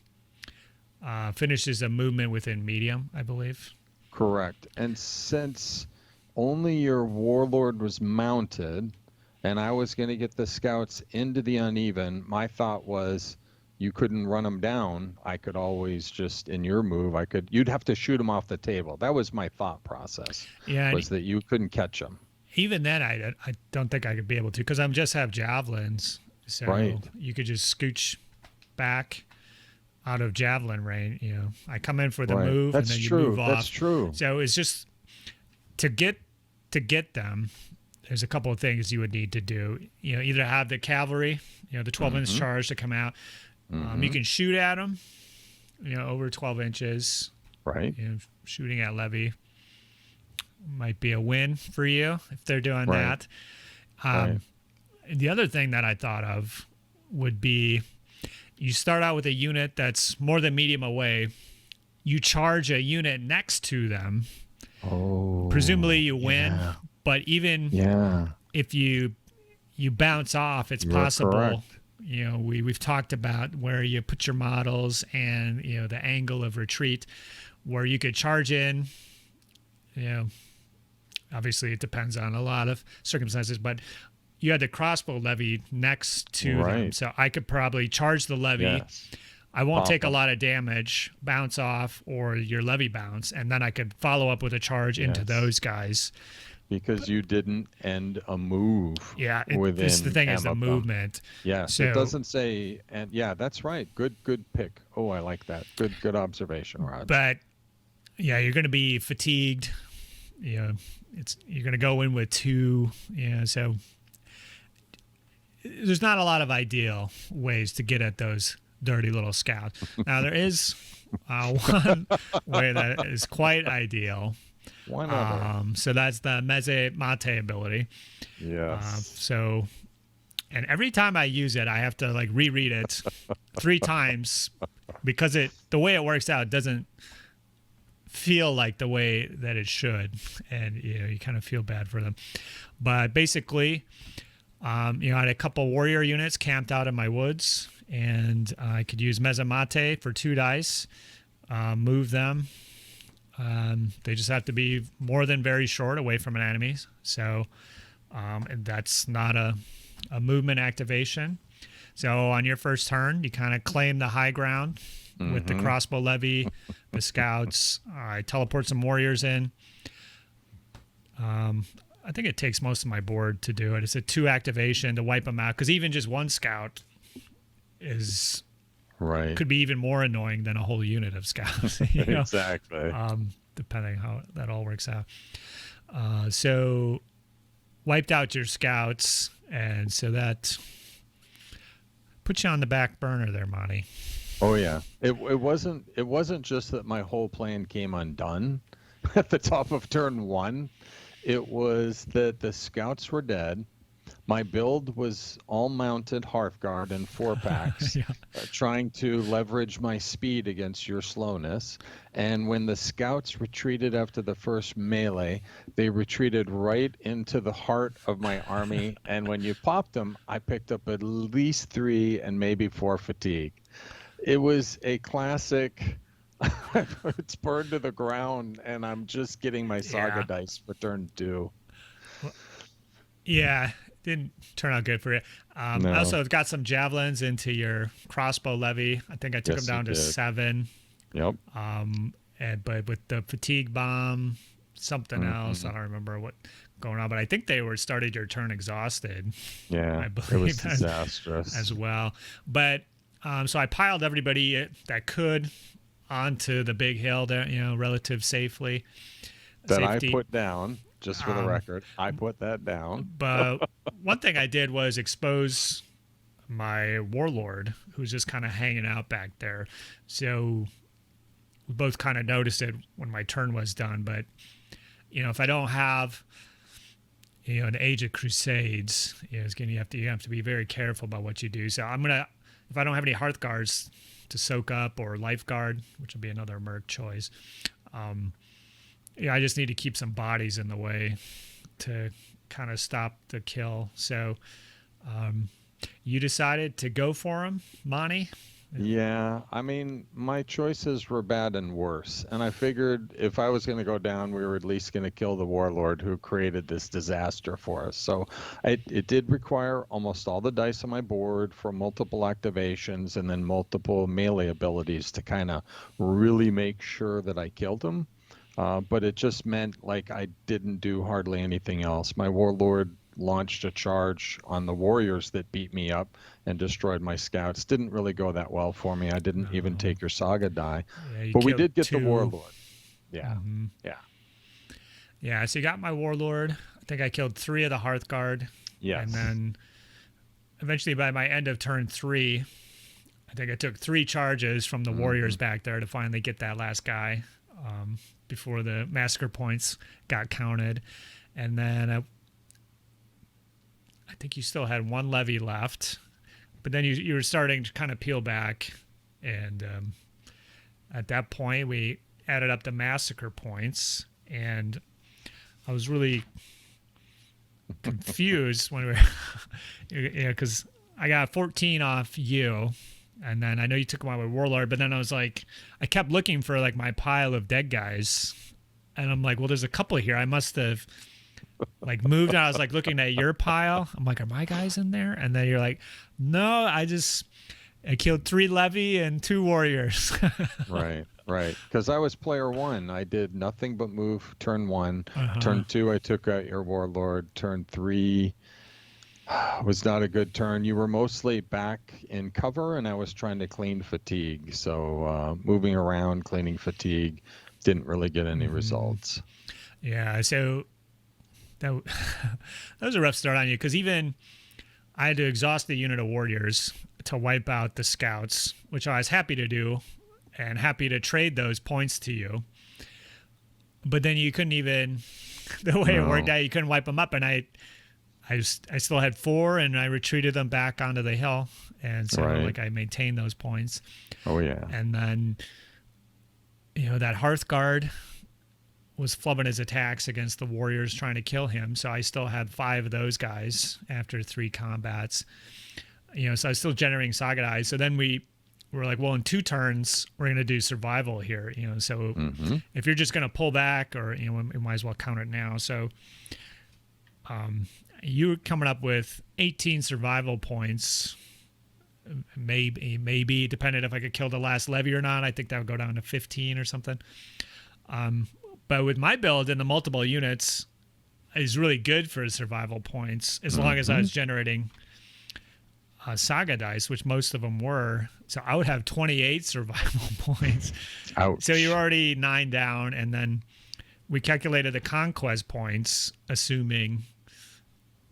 finishes a movement within medium, I believe. Correct. And since only your warlord was mounted, and I was going to get the scouts into the uneven, my thought was you couldn't run them down. I could always just, in your move, you'd have to shoot them off the table. That was my thought process. Yeah. Was that you couldn't catch them. Even then, I don't think I could be able to, because I just have javelins. So right. You could just scooch back out of javelin range. I come in for the right. move, That's and then true. you move off. That's true. So it's just to get them. There's a couple of things you would need to do. Either have the cavalry, the 12-inch charge to come out. You can shoot at them, over 12 inches. Right. Shooting at levy might be a win for you if they're doing right. that. Right. The other thing that I thought of would be you start out with a unit that's more than medium away. You charge a unit next to them. Oh. Presumably you win. Yeah. But even if you bounce off, it's possible. Correct. We've talked about where you put your models and the angle of retreat, where you could charge in. Obviously it depends on a lot of circumstances, but you had the crossbow levy next to them, so I could probably charge the levy. Yes. I won't take a lot of damage, bounce off, or your levy bounce, and then I could follow up with a charge into those guys. Because you didn't end a move. Yeah, within it's the thing is the ammo. movement. Yes, so, it doesn't say, and that's right. Good pick. Oh, I like that. Good observation, Rodge. But you're going to be fatigued. You're going to go in with 2. So there's not a lot of ideal ways to get at those dirty little scouts. Now there is one way that is quite ideal. One other. So that's the Mate ability. Yes. And every time I use it, I have to reread it 3 times because the way it works out doesn't feel like the way that it should, and you kind of feel bad for them. But basically, I had a couple warrior units camped out in my woods, and I could use Mate for 2 dice, move them. They just have to be more than very short away from an enemy. So and that's not a movement activation. So on your first turn, you kind of claim the high ground with the crossbow levy, the scouts. I teleport some warriors in. I think it takes most of my board to do it. It's a 2 activation to wipe them out, because even just 1 scout could be even more annoying than a whole unit of scouts. Exactly. Depending how that all works out. So wiped out your scouts, and so that puts you on the back burner there, Monty. Oh yeah. It wasn't just that my whole plan came undone at the top of turn 1. It was that the scouts were dead. My build was all mounted Hearthguard and 4-packs, trying to leverage my speed against your slowness. And when the scouts retreated after the first melee, they retreated right into the heart of my army. And when you popped them, I picked up at least 3 and maybe 4 fatigue. It was a classic. It's burned to the ground, and I'm just getting my Saga dice for turn 2. Yeah, didn't turn out good for you. No. I also got some javelins into your crossbow levy. I think I took them down to 7. Yep. But with the fatigue bomb, something else, I don't remember what going on. But I think they started your turn exhausted. Yeah, I believe it was disastrous as well. But so I piled everybody that could onto the big hill there, relative safely. Safety. I put down, just for the record, I put that down. But one thing I did was expose my warlord, who's just kind of hanging out back there. So we both kind of noticed it when my turn was done. But, if I don't have, in the age of Crusades, you have to be very careful about what you do. So if I don't have any hearth guards to soak up or lifeguard, which will be another merc choice, I just need to keep some bodies in the way to kind of stop the kill. So you decided to go for him, Monty? Yeah, I mean, my choices were bad and worse. And I figured if I was going to go down, we were at least going to kill the warlord who created this disaster for us. So it did require almost all the dice on my board for multiple activations and then multiple melee abilities to kind of really make sure that I killed him. But it just meant like I didn't do hardly anything else. My warlord launched a charge on the warriors that beat me up and destroyed my scouts. Didn't really go that well for me. I didn't even take your saga die. Yeah, but we did get 2. the warlord. Yeah. Mm-hmm. Yeah. Yeah, so you got my warlord. I think I killed 3 of the Hearthguard. Yes. And then eventually by my end of turn 3, I think I took 3 charges from the warriors back there to finally get that last guy before the massacre points got counted. And then I think you still had 1 levy left, but then you were starting to kind of peel back. And at that point, we added up the massacre points, and I was really confused when we were, because I got 14 off you, and then I know you took my warlord, but then I was like, I kept looking for like my pile of dead guys, and I'm like, well, there's a couple here. I must have like moved. And I was like looking at your pile. I'm like, are my guys in there? And then you're like, no, I killed 3 levy and 2 warriors. Right. Because I was player 1. I did nothing but move turn 1. Turn 2, I took out your warlord. Turn 3 was not a good turn. You were mostly back in cover, and I was trying to clean fatigue. So moving around, cleaning fatigue, didn't really get any results. Yeah, so that was a rough start on you, because even I had to exhaust the unit of warriors to wipe out the scouts, which I was happy to do and happy to trade those points to you. But then you couldn't even, the way it worked out, you couldn't wipe them up. And I still had 4, and I retreated them back onto the hill. And so I maintained those points. Oh, yeah. And then, that Hearthguard was flubbing his attacks against the warriors trying to kill him. So I still had 5 of those guys after 3 combats. So I was still generating saga dice. So then we were like, well, in 2 turns, we're going to do survival here. So if you're just going to pull back, or, we might as well count it now. So you were coming up with 18 survival points, maybe depending if I could kill the last levy or not. I think that would go down to 15 or something. But with my build and the multiple units, is really good for survival points as long as I was generating saga dice, which most of them were. So I would have 28 survival points. Ouch. So you're already 9 down, and then we calculated the conquest points, assuming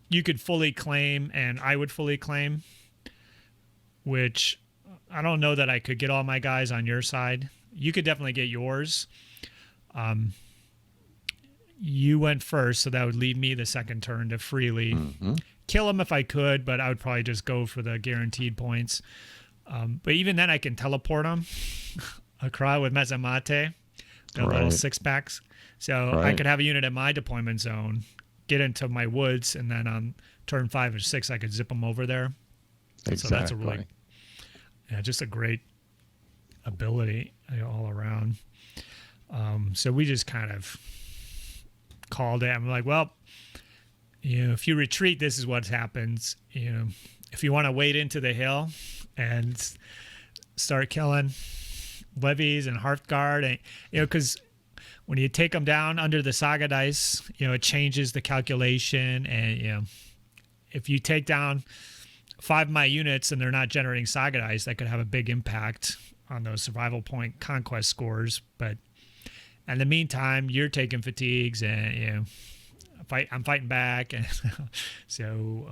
you could fully claim and I would fully claim, which I don't know that I could get all my guys on your side. You could definitely get yours. You went first, so that would leave me the second turn to freely kill him if I could, but I would probably just go for the guaranteed points. But even then, I can teleport him across with Mezamate, the little 6-packs. So I could have a unit in my deployment zone, get into my woods, and then on turn 5 or 6, I could zip them over there. Exactly. So that's a really, just a great ability all around. So we just kind of called it. I'm like, well, if you retreat, this is what happens. If you want to wade into the hill and start killing levies and Hearthguard, and because when you take them down under the saga dice, it changes the calculation. And if you take down 5 of my units and they're not generating saga dice, that could have a big impact on those survival point conquest scores. But in the meantime, you're taking fatigues, and I'm fighting back, and so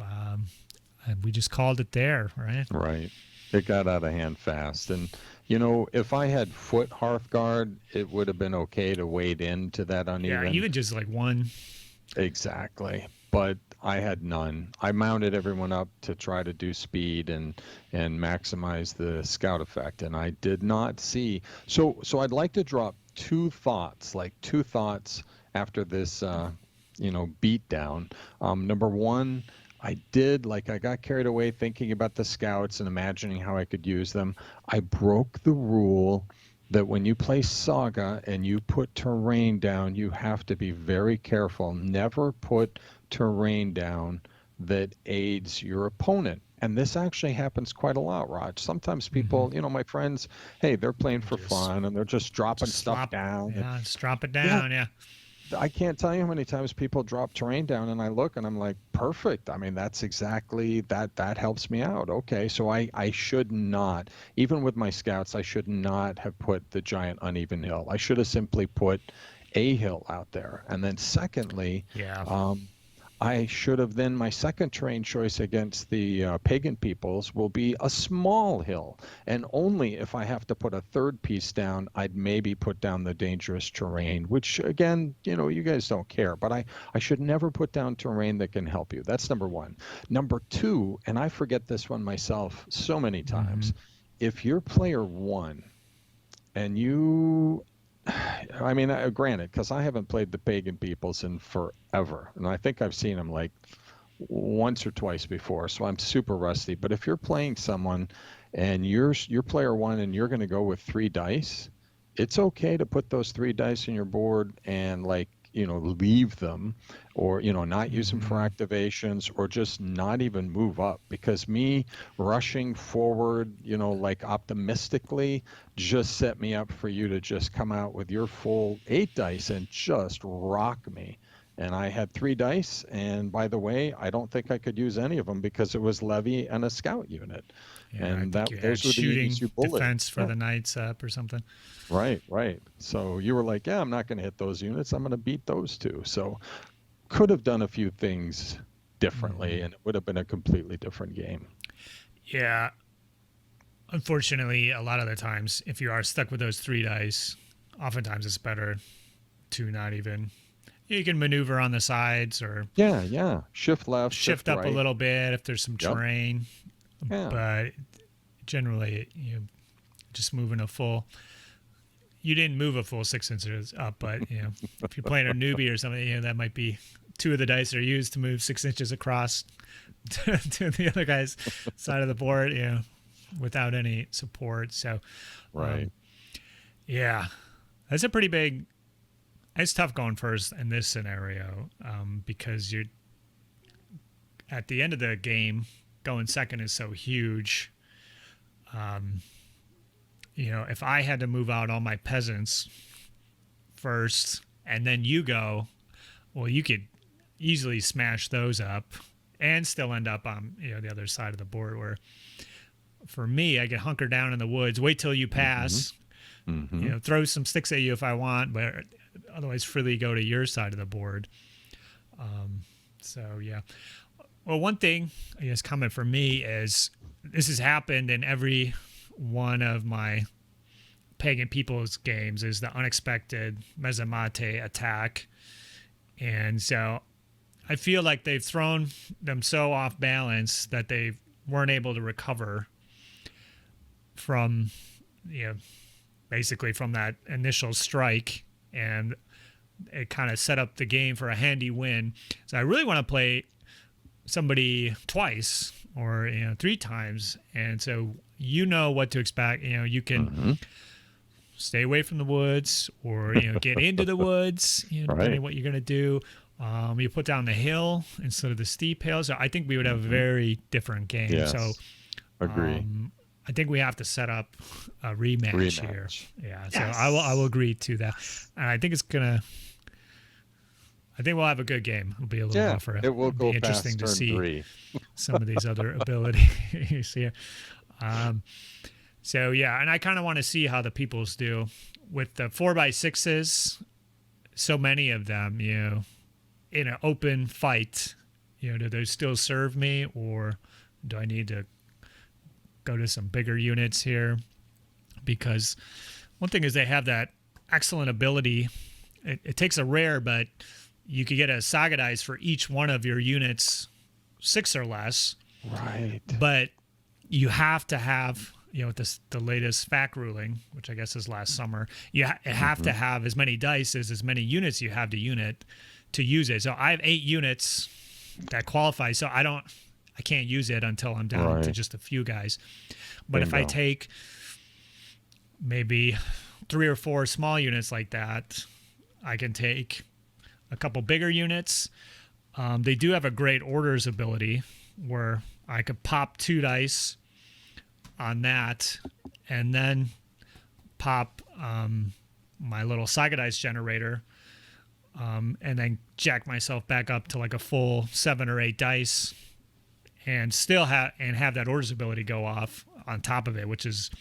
we just called it there, right? Right. It got out of hand fast, and if I had foot Hearthguard, it would have been okay to wade into that uneven. Yeah, even just like 1. Exactly. but I had none. I mounted everyone up to try to do speed and maximize the scout effect, and I did not see. So I'd like to drop two thoughts after this, beat down. Number one, I got carried away thinking about the scouts and imagining how I could use them. I broke the rule that when you play Saga and you put terrain down, you have to be very careful. Never put terrain down that aids your opponent. And this actually happens quite a lot, Rodge. Sometimes people, my friends, hey, they're playing for fun and they're just dropping stuff down. Yeah, just drop it down, yeah. I can't tell you how many times people drop terrain down and I look and I'm like, perfect. I mean, that's exactly that helps me out. Okay, so I should not, even with my scouts, I should not have put the giant uneven hill. I should have simply put a hill out there. And then secondly, I should have then, my second terrain choice against the pagan peoples will be a small hill. And only if I have to put a third piece down, I'd maybe put down the dangerous terrain, which again, you guys don't care, but I should never put down terrain that can help you. That's number one. Number two, and I forget this one myself so many times, if you're player one and you, I mean, granted, because I haven't played the pagan peoples in forever, and I think I've seen them like once or twice before, so I'm super rusty. But if you're playing someone and you're player one and you're going to go with 3 dice, it's okay to put those 3 dice in your board and leave them, or not use them for activations, or just not even move up, because me rushing forward optimistically just set me up for you to just come out with your full 8 dice and just rock me. And I had 3 dice, and by the way, I don't think I could use any of them because it was levy and a scout unit. Yeah, and those were the units you bullet. Defense for the knights up or something. Right. So you were like, yeah, I'm not going to hit those units. I'm going to beat those 2. So could have done a few things differently, and it would have been a completely different game. Yeah. Unfortunately, a lot of the times, if you are stuck with those 3 dice, oftentimes it's better to not even. You can maneuver on the sides, or shift left, shift up right. A little bit if there's some terrain. Yeah. But generally, just moving a full. You didn't move a full 6 inches up, but if you're playing a newbie or something, that might be 2 of the dice are used to move 6 inches across to the other guy's side of the board, without any support. So, right, that's a pretty big. It's tough going first in this scenario because you're at the end of the game. Going second is so huge. If I had to move out all my peasants first and then you go, well, you could easily smash those up and still end up on the other side of the board. Where for me, I could hunker down in the woods, wait till you pass, throw some sticks at you if I want, but otherwise freely go to your side of the board. Well, one thing I guess comment for me is this has happened in every one of my pagan people's games, is the unexpected Mezzamate attack. And so I feel like they've thrown them so off balance that they weren't able to recover from, basically from that initial strike, and it kind of set up the game for a handy win. So I really want to play somebody twice or 3 times, and so what to expect. You can stay away from the woods, or get into the woods, depending on what you're going to do. You put down the hill instead of the steep hill. So I think we would have a very different game. Yes. So agree. I think we have to set up a rematch here. Yeah. So I will agree to that. And I think we'll have a good game. It'll be a little rougher. It will go interesting to see 3. some of these other abilities here. And I kind of want to see how the peoples do with the 4x6s. So many of them, in an open fight, do they still serve me, or do I need to go to some bigger units here? Because one thing is they have that excellent ability. It takes a rare, but you could get a Saga dice for each one of your units 6 or less. Right. But you have to have, the latest FAQ ruling, which I guess is last summer, you have to have as many dice as many units you have to use it. So I have 8 units that qualify. So I can't use it until I'm down to just a few guys. But if I take maybe 3 or 4 small units like that, I can take a couple bigger units. They do have a great orders ability where I could pop 2 dice on that and then pop my little Saga dice generator and then jack myself back up to like a full 7 or 8 dice and still have that orders ability go off on top of it, which is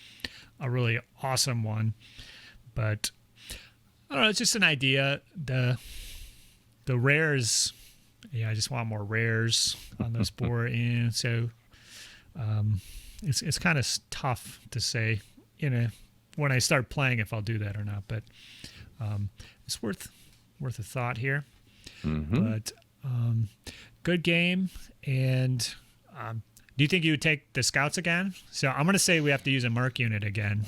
a really awesome one. But I don't know, it's just an idea. The rares, I just want more rares on this board, and so it's kind of tough to say when I start playing if I'll do that or not. But it's worth a thought here. But good game. And do you think you would take the scouts again? So I'm going to say we have to use a Merc unit again.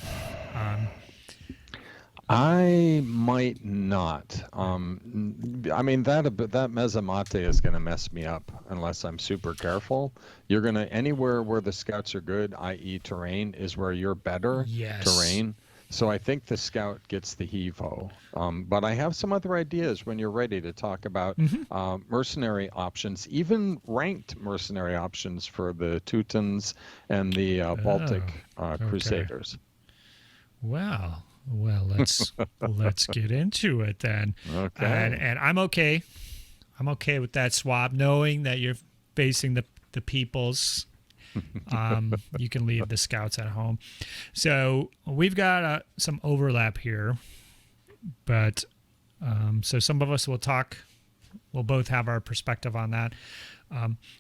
I might not. I mean, that Mezzamate is going to mess me up unless I'm super careful. You're going to, anywhere where the scouts are good, i.e. terrain, is where you're better. Yes. Terrain. So I think the scout gets the heave-ho. But I have some other ideas when you're ready to talk about mercenary options, even ranked mercenary options for the Teutons and the Baltic Crusaders. Wow. Well, let's get into it then. Okay. And I'm okay. I'm okay with that swap, knowing that you're facing the peoples. You can leave the scouts at home. So we've got some overlap here, but so some of us will talk. We'll both have our perspective on that.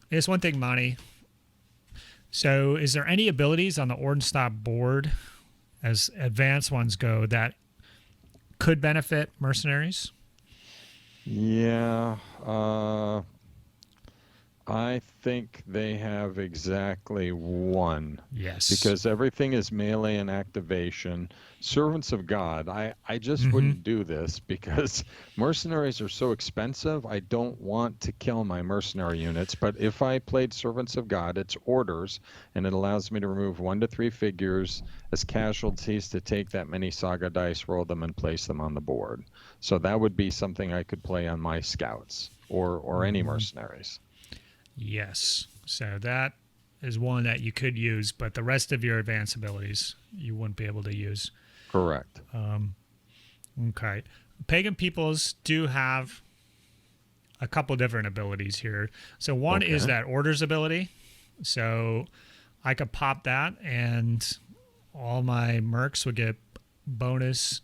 There's one thing, Monty. So is there any abilities on the Ordenstop board, as advanced ones go, that could benefit mercenaries? Yeah, I think they have exactly one. Yes. Because everything is melee and activation. Servants of God, I just wouldn't do this because mercenaries are so expensive. I don't want to kill my mercenary units. But if I played Servants of God, it's orders, and it allows me to remove 1 to 3 figures as casualties to take that many Saga dice, roll them, and place them on the board. So that would be something I could play on my scouts or any mercenaries. Yes. So that is one that you could use, but the rest of your advanced abilities you wouldn't be able to use. Correct. Okay. Pagan peoples do have a couple different abilities here. So one is that orders ability. So I could pop that and all my mercs would get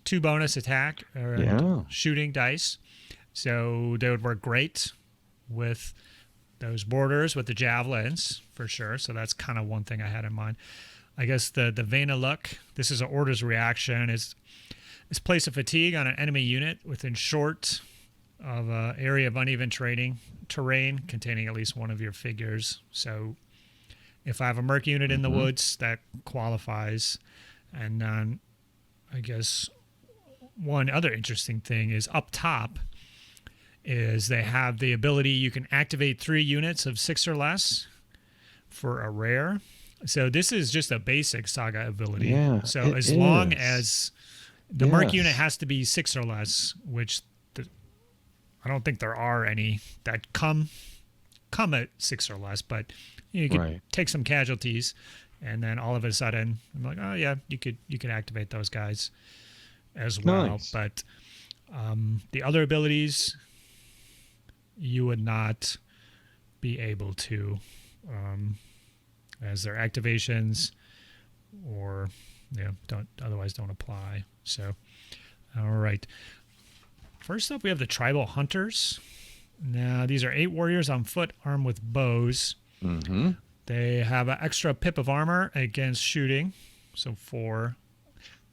2 bonus attack or shooting dice. So they would work great with those borders with the javelins for sure. So that's kind of one thing I had in mind. I guess the Vein of Luck, this is an orders reaction, is place a fatigue on an enemy unit within short of an area of uneven terrain containing at least one of your figures. So if I have a Merc unit in the woods, that qualifies. And then I guess one other interesting thing is up top is they have the ability you can activate 3 units of 6 or less for a rare. So this is just a basic Saga ability. Yeah, so as long as the Merc unit has to be 6 or less, which I don't think there are any that come at 6 or less, but you can take some casualties, and then all of a sudden I'm like, oh yeah, you could activate those guys as well. Nice. But the other abilities you would not be able to, as their activations or don't apply. So, all right. First up, we have the Tribal Hunters. Now, these are 8 warriors on foot armed with bows. They have an extra pip of armor against shooting, so 4.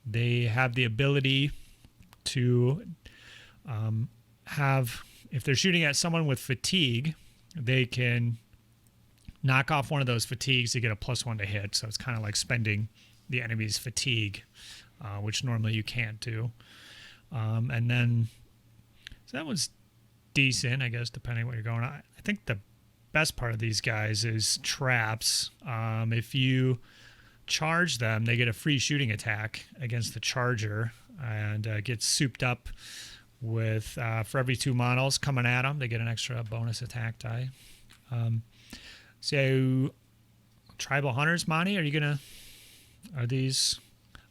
They have the ability to have if they're shooting at someone with fatigue, they can knock off one of those fatigues to get a +1 to hit. So it's kind of like spending the enemy's fatigue, which normally you can't do. And then, so that was decent, I guess, depending on what you're going on. I think the best part of these guys is traps. If you charge them, they get a free shooting attack against the charger, and gets souped up with, for every 2 models coming at them, they get an extra bonus attack die. So tribal hunters, Monty, are these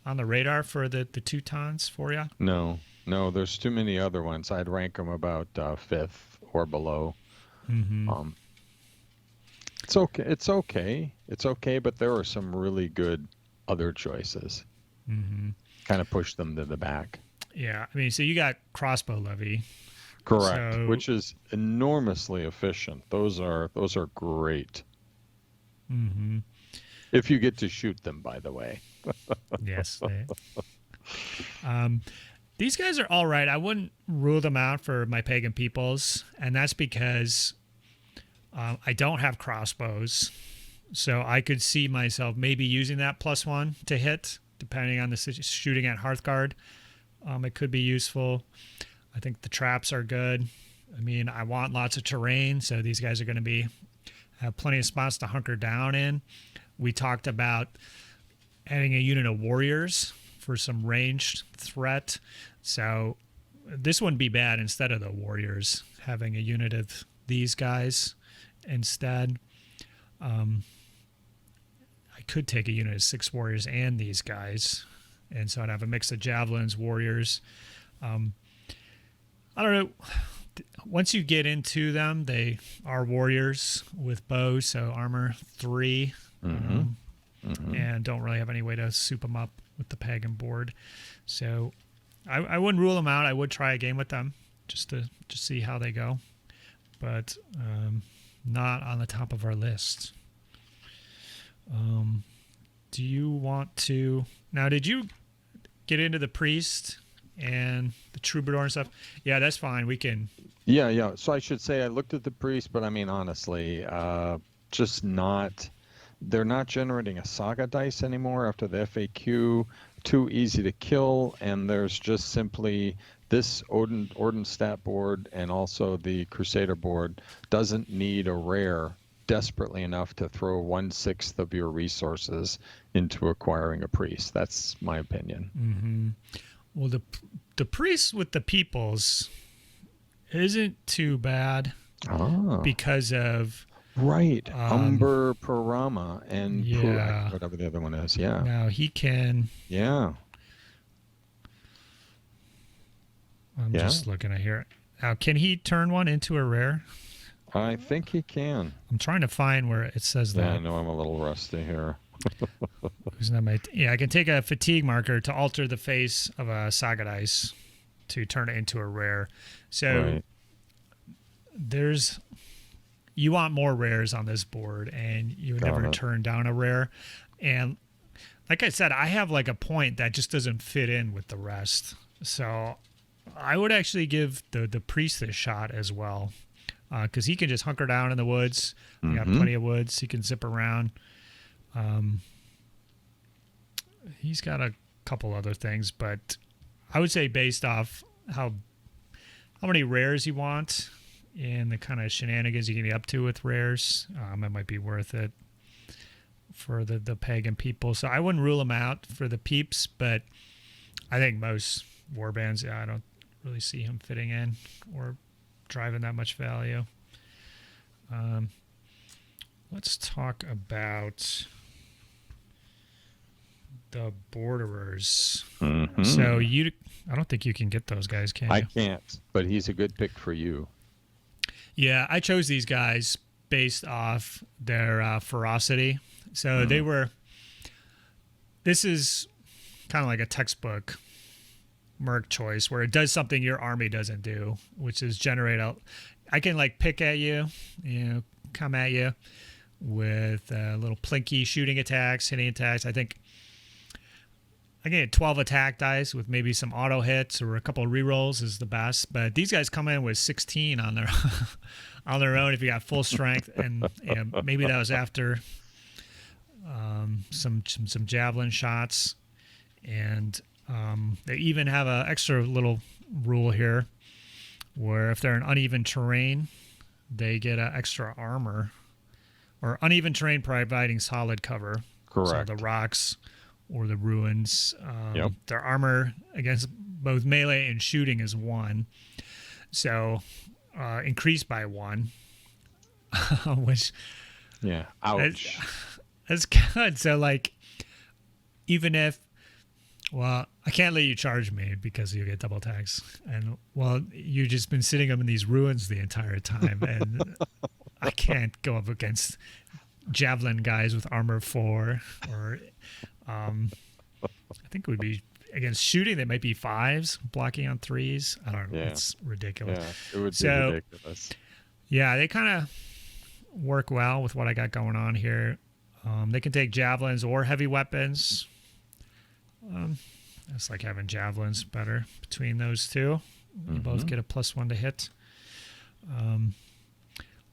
on the radar for the Teutons for you? No, there's too many other ones. I'd rank them about 5th or below. Mm-hmm. It's okay, but there are some really good other choices. Mm-hmm. Kind of push them to the back. Yeah, I mean, so you got crossbow levy. Correct, So, which is enormously efficient. Those are great. mm-hmm. If you get to shoot them, by the way. Yes. These guys are all right. I wouldn't rule them out for my pagan peoples, and that's because I don't have crossbows, so I could see myself maybe using that +1 to hit, depending on the shooting at Hearthguard. It could be useful. I think the traps are good. I mean, I want lots of terrain, so these guys are going to have plenty of spots to hunker down in. We talked about adding a unit of warriors for some ranged threat. So this wouldn't be bad instead of the warriors, having a unit of these guys instead. I could take a unit of 6 warriors and these guys. And so I'd have a mix of javelins, warriors. I don't know. Once you get into them, they are warriors with bows, so armor 3. And don't really have any way to soup them up with the pagan board. So I wouldn't rule them out. I would try a game with them just to see how they go, but not on the top of our list. Do you want to now? Did you get into the priest and the troubadour and stuff? Yeah, that's fine. We can. Yeah. So I should say I looked at the priest, but I mean honestly, just not. They're not generating a saga dice anymore after the FAQ. Too easy to kill, and there's just simply this Odin stat board and also the Crusader board doesn't need a rare desperately enough to throw 1/6 of your resources into acquiring a priest. That's my opinion. Mm-hmm. Well, the priest with the peoples isn't too bad because of. Right. Umber Parama and yeah. whatever the other one is. Yeah. Now he can. Yeah. I'm just looking at here. Now, can he turn one into a rare? I think he can. I'm trying to find where it says that. Yeah, I know I'm a little rusty here. I can take a fatigue marker to alter the face of a saga dice to turn it into a rare. So you want more rares on this board, and you would never turn down a rare. And like I said, I have like a point that just doesn't fit in with the rest. So I would actually give the priest this shot as well, because he can just hunker down in the woods. You got plenty of woods. He can zip around. He's got a couple other things, but I would say based off how many rares you want and the kind of shenanigans you can get up to with rares, it might be worth it for the pagan people. So I wouldn't rule them out for the peeps, but I think most warbands, I don't really see him fitting in or driving that much value. Let's talk about the borderers. So I don't think you can get those guys, can you? I can't, but he's a good pick for you. Yeah, I chose these guys based off their ferocity. So this is kind of like a textbook merc choice where it does something your army doesn't do, which is generate I can like pick at you, come at you with little plinky shooting attacks, hitting attacks. I think I get 12 attack dice with maybe some auto hits or a couple of rerolls is the best. But these guys come in with 16 on their on their own if you got full strength, and maybe that was after some javelin shots, and they even have an extra little rule here where if they're in uneven terrain, they get an extra armor, or uneven terrain providing solid cover. Correct. So the rocks or the ruins. Yep. Their armor against both melee and shooting is 1. So increased by 1, which... Yeah. Ouch. That's good. So, like, even if... Well, I can't let you charge me because you get double attacks. And, well, you've just been sitting up in these ruins the entire time. And I can't go up against javelin guys with armor 4 or... I think it would be against shooting. They might be 5s, blocking on 3s. I don't know. Yeah. It's ridiculous. Yeah, it would be ridiculous. Yeah, they kind of work well with what I got going on here. They can take javelins or heavy weapons. It's like having javelins better between those two. You both get a +1 to hit.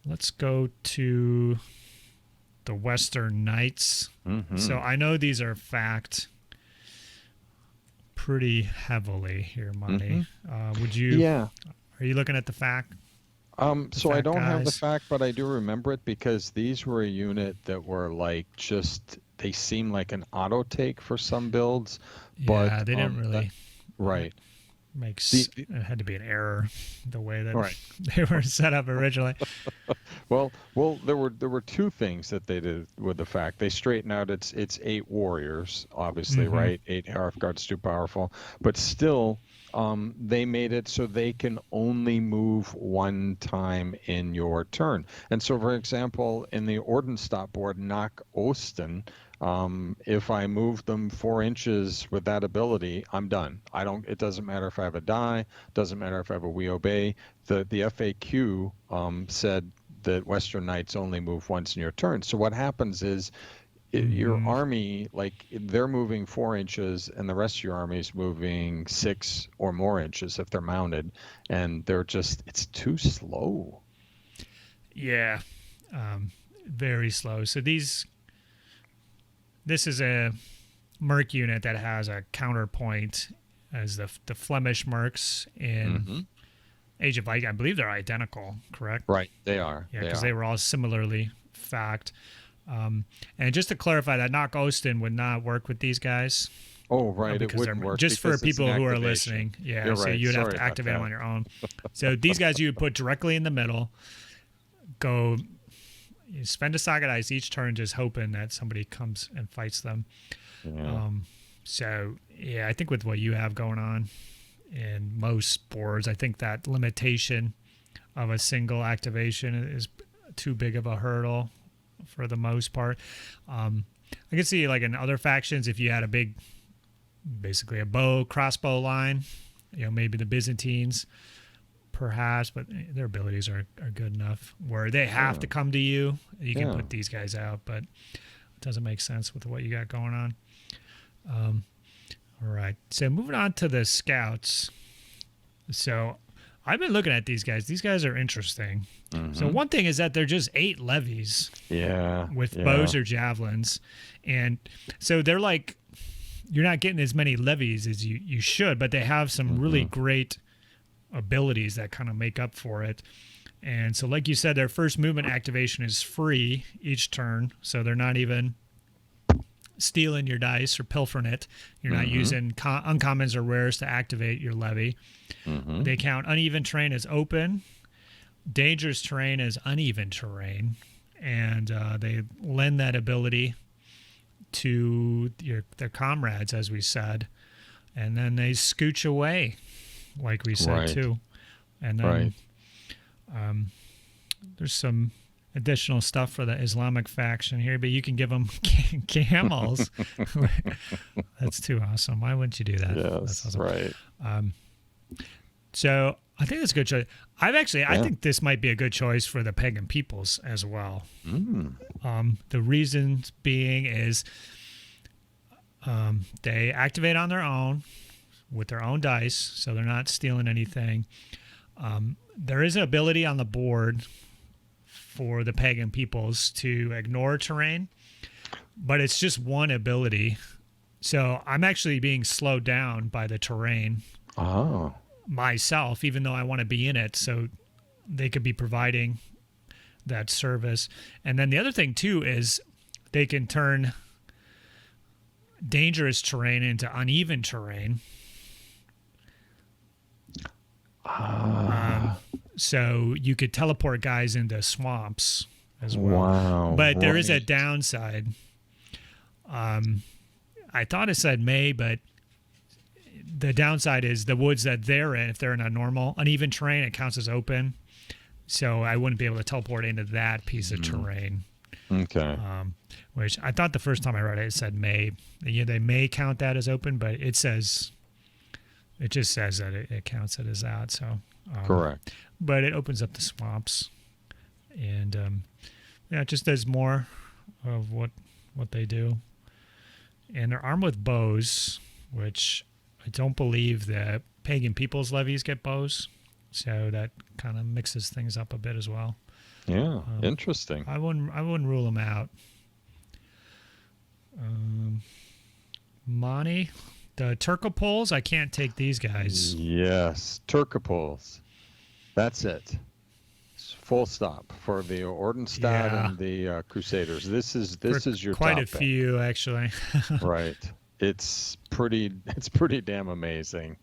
Let's go to the Western Knights. So I know these are fact pretty heavily here, Monty. Would you? Yeah. Are you looking at the fact? So I don't have the guys? fact, but I do remember it because these were a unit that were like they seem like an auto take for some builds. But Yeah, they didn't really. Right. It had to be an error the way that Right. they were set up originally. Well, there were 2 things that they did with the fact. They straightened out it's 8 warriors, obviously, right? 8 Hearthguards too powerful, but still, they made it so they can only move 1 time in your turn. And so, for example, in the Ordenstop board, Knock Osten, if I move them 4 inches with that ability, I'm done. It doesn't matter if I have a die, doesn't matter if I have a We Obey. The FAQ said that Western Knights only move once in your turn. So what happens is your army, like they're moving 4 inches and the rest of your army is moving 6 or more inches if they're mounted, and it's too slow. Yeah, very slow. So this is a Merc unit that has a counterpoint as the Flemish Mercs in Age of Viking. I believe they're identical, correct? Right, they are. Yeah, because they were all similarly fact. And just to clarify, that Knock Osten would not work with these guys. Oh, right, it wouldn't work. Just for because it's people an who are activation. listening. Yeah, You're so right. you'd have Sorry to about activate them that. on your own. So these guys you would put directly in the middle, you spend a Saga dice each turn just hoping that somebody comes and fights them. Yeah. So, yeah, I think with what you have going on in most boards, I think that limitation of a single activation is too big of a hurdle for the most part. I can see, like, in other factions, if you had basically a crossbow line, maybe the Byzantines, perhaps, but their abilities are good enough where they have to come to you. You can put these guys out, but it doesn't make sense with what you got going on. All right. So moving on to the scouts. So I've been looking at these guys. These guys are interesting. So one thing is that they're just 8 levies. Yeah. With bows or javelins. And so they're like, you're not getting as many levies as you should, but they have some really great abilities that kind of make up for it. And so, like you said, their first movement activation is free each turn. So they're not even stealing your dice or pilfering it. You're not using uncommons or rares to activate your levy. They count uneven terrain as open, dangerous terrain as uneven terrain, and they lend that ability to their comrades, as we said, and then they scooch away, like we said too. And then there's some additional stuff for the Islamic faction here, but you can give them camels. That's too awesome. Why wouldn't you do that? Yes, that's awesome. right. So I think that's a good choice. I think this might be a good choice for the pagan peoples as well. The reason being is They activate on their own with their own dice, so they're not stealing anything. There is an ability on the board for the pagan peoples to ignore terrain, but it's just one ability. So I'm actually being slowed down by the terrain myself, even though I want to be in it. So they could be providing that service. And then the other thing too is they can turn dangerous terrain into uneven terrain. So you could teleport guys into swamps as well. Wow. But there is a downside. I thought it said May, but the downside is the woods that they're in, if they're in a normal uneven terrain, it counts as open. So I wouldn't be able to teleport into that piece of terrain. Okay. Which I thought the first time I read it said May. Yeah, they may count that as open, but it just says that it counts it as that. So correct. But it opens up the swamps, and it just does more of what they do. And they're armed with bows, which I don't believe that pagan people's levies get bows. So that kind of mixes things up a bit as well. Yeah, interesting. I wouldn't rule them out. Monty, the Turcopoles, I can't take these guys. Yes, Turcopoles. That's it. Full stop for the Ordenstadt and the Crusaders. This is your quite top a few actually. Right. It's pretty damn amazing.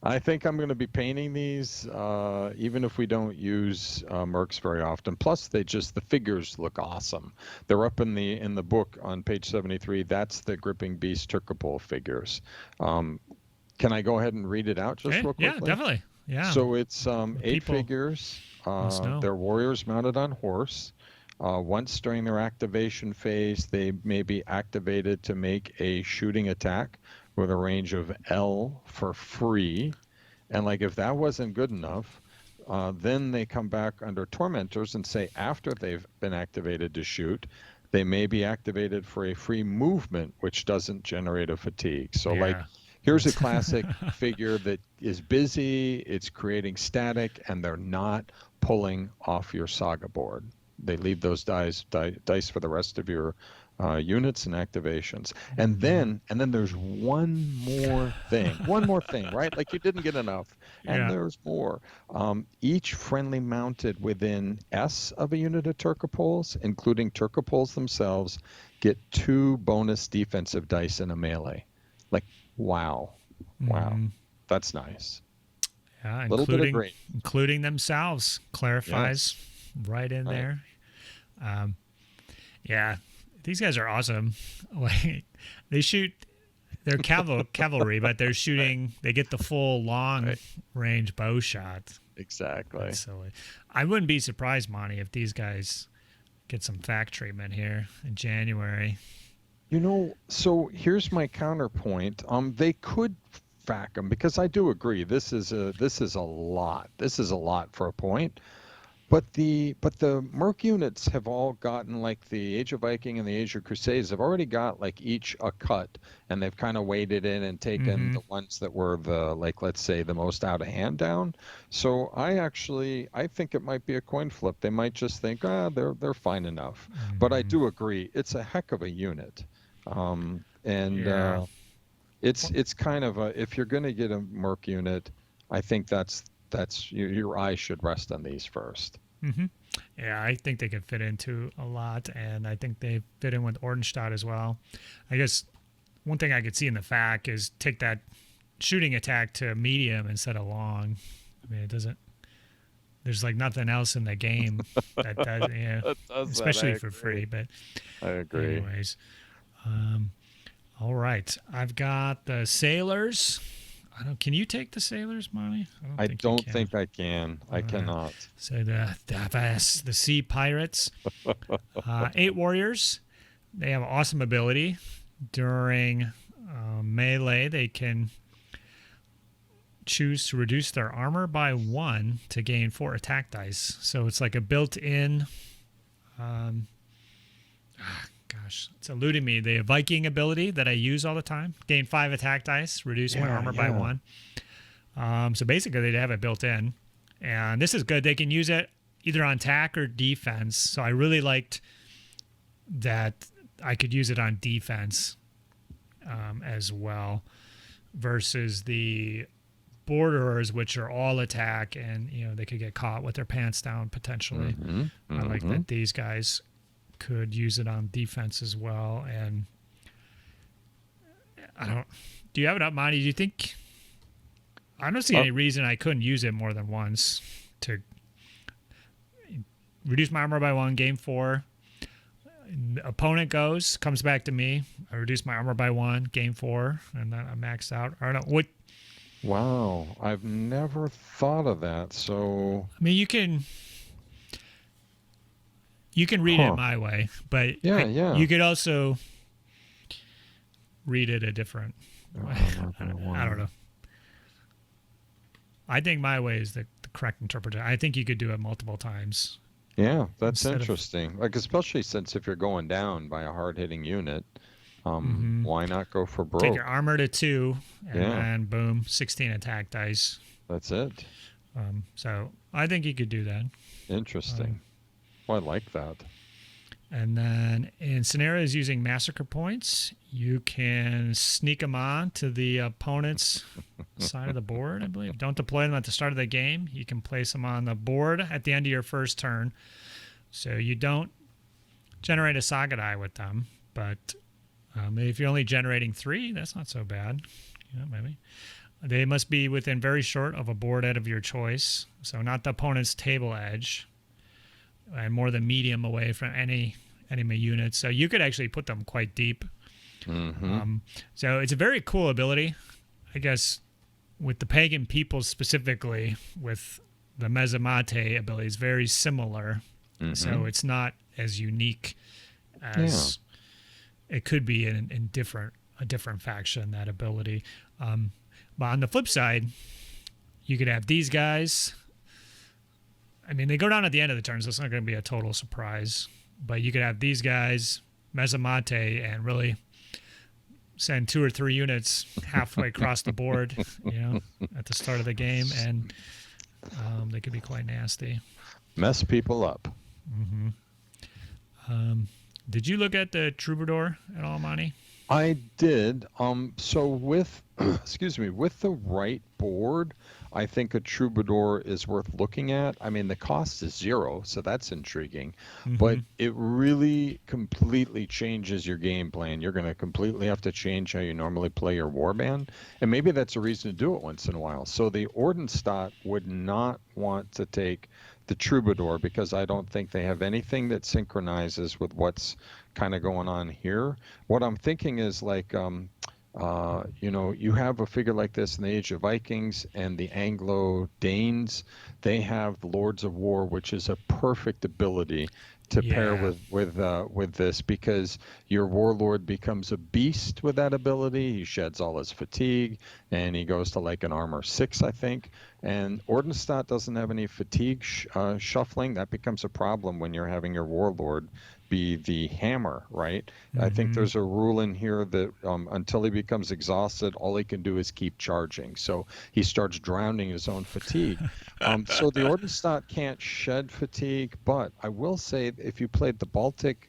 I think I'm going to be painting these, even if we don't use Mercs very often. Plus, the figures look awesome. They're up in the book on page 73. That's the Gripping Beast Turcopole figures. Can I go ahead and read it out just real quickly? Yeah, definitely. Yeah. So it's 8 figures. They're warriors mounted on horse. Once during their activation phase, they may be activated to make a shooting attack with a range of L for free. And like if that wasn't good enough, then they come back under Tormentors and say after they've been activated to shoot, they may be activated for a free movement, which doesn't generate a fatigue. So like here's a classic figure that is busy, it's creating static, and they're not pulling off your Saga board. They leave those dice for the rest of your units and activations. And then there's one more thing, right? Like you didn't get enough. And there's more. Each friendly mounted within S of a unit of Turcopoles, including Turcopoles themselves, get 2 bonus defensive dice in a melee. Like, wow. That's nice. Yeah, little bit of great. Including themselves clarifies right in there. These guys are awesome. Like they shoot, they're cavalry, but they're shooting. They get the full long range bow shot. Exactly. That's silly. I wouldn't be surprised, Monty, if these guys get some fact treatment here in January. So here's my counterpoint. They could fact them because I do agree this is a lot. This is a lot for a point. But the Merc units have all gotten, like the Age of Viking and the Age of Crusades have already got like each a cut, and they've kind of waded in and taken the ones that were let's say the most out of hand down. So I think it might be a coin flip. They might just think, they're fine enough. But I do agree, it's a heck of a unit. It's kind of if you're going to get a Merc unit, I think that's your eyes should rest on these first. Yeah, I think they could fit into a lot, and I think they fit in with Ordenstadt as well. I guess one thing I could see in the FAQ is take that shooting attack to medium instead of long. I mean, it doesn't. There's like nothing else in the game that does, that does especially that. for free. But I agree. Anyways, all right, I've got the sailors. Can you take the sailors, Monty? I don't think I can. I cannot. So the sea pirates, 8 warriors. They have an awesome ability. During melee, they can choose to reduce their armor by 1 to gain 4 attack dice. So it's like a built-in. gosh, it's eluding me. The Viking ability that I use all the time. Gain 5 attack dice, reduce my armor by 1. So basically, they have it built in. And this is good. They can use it either on attack or defense. So I really liked that I could use it on defense as well versus the borderers, which are all attack, and they could get caught with their pants down potentially. I like that these guys could use it on defense as well. And do you have it up, Monty? Do you think, I don't see any reason I couldn't use it more than once to reduce my armor by 1, game 4. Opponent comes back to me. I reduce my armor by 1, game 4, and then I'm maxed out. I don't know what. Wow, I've never thought of that. So I mean, you can read it my way, but you could also read it a different way. I don't know. I think my way is the correct interpretation. I think you could do it multiple times. Yeah, that's interesting. Like, especially since if you're going down by a hard-hitting unit, why not go for broke? Take your armor to 2, and then boom, 16 attack dice. That's it. So I think you could do that. Interesting. Well, I like that. And then in scenarios using massacre points, you can sneak them on to the opponent's side of the board, I believe. Don't deploy them at the start of the game. You can place them on the board at the end of your first turn. So you don't generate a saga die with them, but if you're only generating 3, that's not so bad. Maybe. They must be within very short of a board edge of your choice, so not the opponent's table edge, and more than medium away from any enemy units. So you could actually put them quite deep. So it's a very cool ability. I guess with the pagan peoples specifically, with the Mezzamate ability, is very similar. So it's not as unique as it could be in a different faction, that ability. But on the flip side, you could have these guys. I mean, they go down at the end of the turn, so it's not going to be a total surprise. But you could have these guys, Mezzamate, and really send 2 or 3 units halfway across the board, at the start of the game, and they could be quite nasty. Mess people up. Did you look at the Troubadour at all, Monty? I did. So with, with the right board, I think a Troubadour is worth looking at. I mean, the cost is 0, so that's intriguing. But it really completely changes your game plan. You're going to completely have to change how you normally play your warband. And maybe that's a reason to do it once in a while. So the Ordenstat would not want to take the Troubadour because I don't think they have anything that synchronizes with what's kind of going on here. What I'm thinking is like, you have a figure like this in the Age of Vikings and the Anglo-Danes. They have the Lords of War, which is a perfect ability to pair with this, because your warlord becomes a beast with that ability. He sheds all his fatigue, and he goes to like an armor 6, I think. And Ordenstat doesn't have any fatigue shuffling. That becomes a problem when you're having your warlord be the hammer, right? I think there's a rule in here that until he becomes exhausted, all he can do is keep charging. So he starts drowning his own fatigue. So the Ordenstat can't shed fatigue, but I will say if you played the Baltic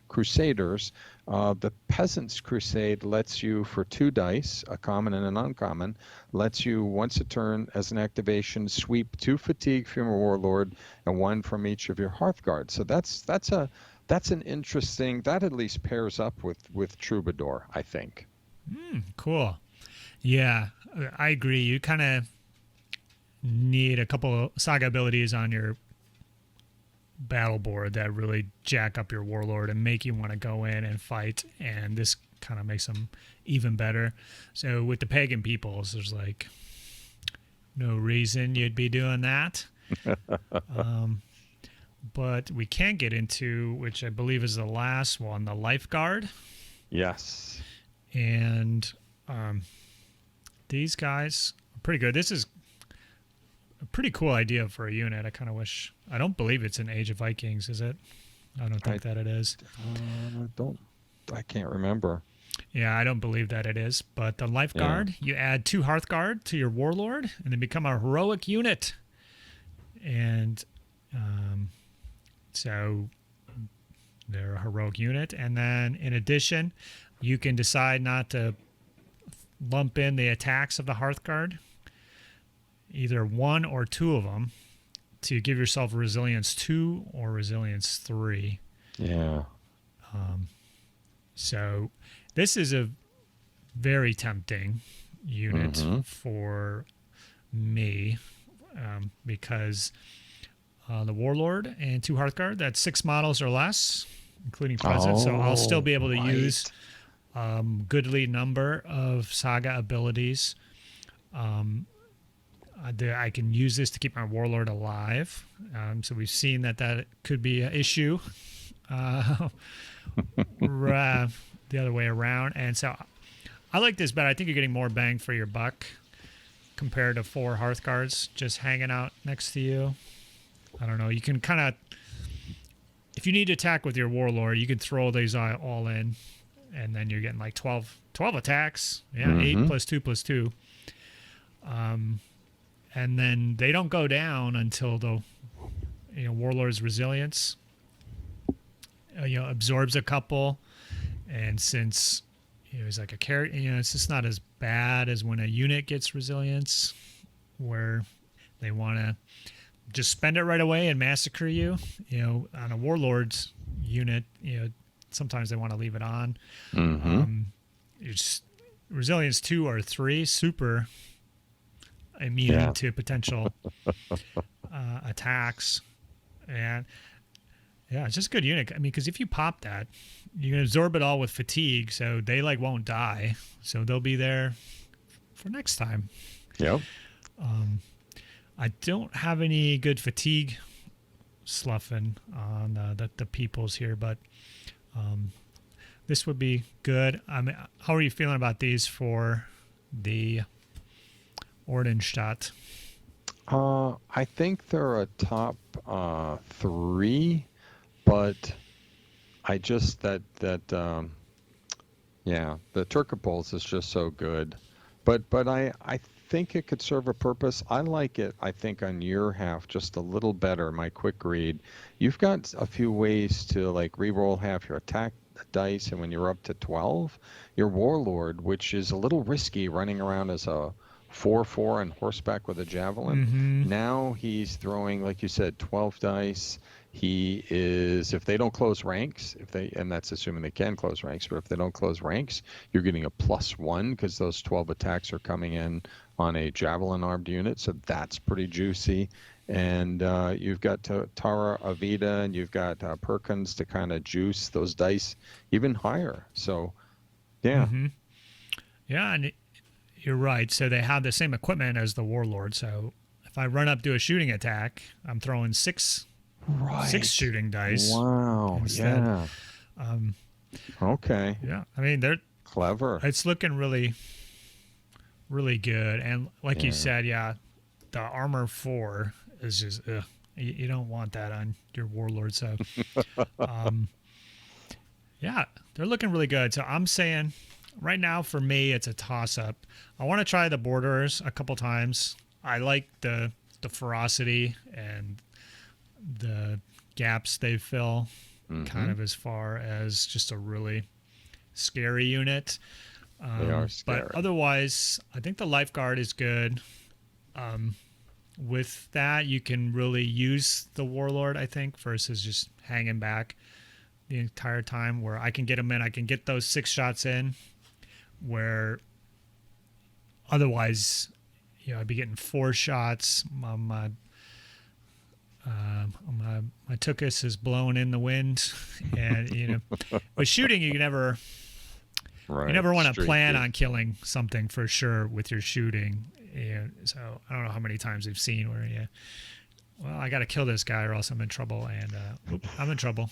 Crusaders, the Peasants Crusade lets you, for 2 dice, a common and an uncommon, lets you once a turn as an activation sweep 2 fatigue from your warlord and 1 from each of your Hearthguards. So that's an interesting, that at least pairs up with Troubadour, I think. Cool. Yeah, I agree. You kind of need a couple of saga abilities on your battle board that really jack up your warlord and make you want to go in and fight, and this kind of makes them even better. So with the pagan peoples, there's like no reason you'd be doing that. But we can get into, which I believe is the last one, the Lifeguard. Yes. And these guys are pretty good. This is a pretty cool idea for a unit. I kind of wish, I don't believe it's in Age of Vikings, is it? I don't think that it is. I can't remember. Yeah, I don't believe that it is. But the Life Guard, you add 2 Hearthguard to your Warlord, and they become a heroic unit. And so they're a heroic unit. And then in addition, you can decide not to lump in the attacks of the Hearthguard, either 1 or 2 of them, to give yourself Resilience 2 or Resilience 3. Yeah. So this is a very tempting unit for me because the Warlord and 2 Hearthguard, that's 6 models or less, including present. So I'll still be able to use goodly number of Saga abilities. I can use this to keep my Warlord alive. So we've seen that could be an issue the other way around. And so I like this better. I think you're getting more bang for your buck compared to 4 Hearthguards just hanging out next to you. I don't know. You can kind of, if you need to attack with your Warlord, you can throw these all in, and then you're getting like 12 attacks. Yeah, 8 plus 2 plus 2. And then they don't go down until the Warlord's Resilience absorbs a couple. And since he's like a character, it's just not as bad as when a unit gets Resilience, where they want to just spend it right away and massacre you. On a Warlord's unit, sometimes they want to leave it on. It's Resilience 2 or 3, super immune to potential attacks. And yeah, it's just a good unit. I mean, because if you pop that, you can absorb it all with fatigue, so they won't die. So they'll be there for next time. Yep. I don't have any good fatigue sloughing on the peoples here, but this would be good. I mean, how are you feeling about these for the Ordenstadt? I think they're a top 3, but I just the Turkopols is just so good. But I think it could serve a purpose. I like it, I think, on your half just a little better. My quick read, you've got a few ways to like re-roll half your attack dice, and when you're up to 12, your Warlord, which is a little risky running around as a 4/4 and horseback with a javelin. Now he's throwing, like you said, 12 dice. He is, if they don't close ranks, and that's assuming they can close ranks, but if they don't close ranks, you're getting a +1 because those 12 attacks are coming in on a javelin armed unit. So that's pretty juicy. And you've got Tara Avita, and you've got Perkins to kind of juice those dice even higher. So, yeah. Yeah, and you're right. So they have the same equipment as the Warlord. So if I run up to a shooting attack, I'm throwing 6 shooting dice. Wow. Instead. Yeah. Okay. Yeah. I mean, they're clever. It's looking really, really good. And like you said, the armor 4 is just, you don't want that on your Warlord. So, yeah, they're looking really good. So I'm saying right now for me, it's a toss up. I want to try the Borderers a couple times. I like the ferocity and the gaps they fill, kind of as far as just a really scary unit. They are scary. But otherwise, I think the Lifeguard is good. With that, you can really use the Warlord, I think, versus just hanging back the entire time, where I can get them in. I can get those 6 shots in, where otherwise, I'd be getting 4 shots. My Tuchus is blowing in the wind, and with shooting, you never want to plan on killing something for sure with your shooting. So I don't know how many times we've seen where I got to kill this guy or else I'm in trouble, and I'm in trouble.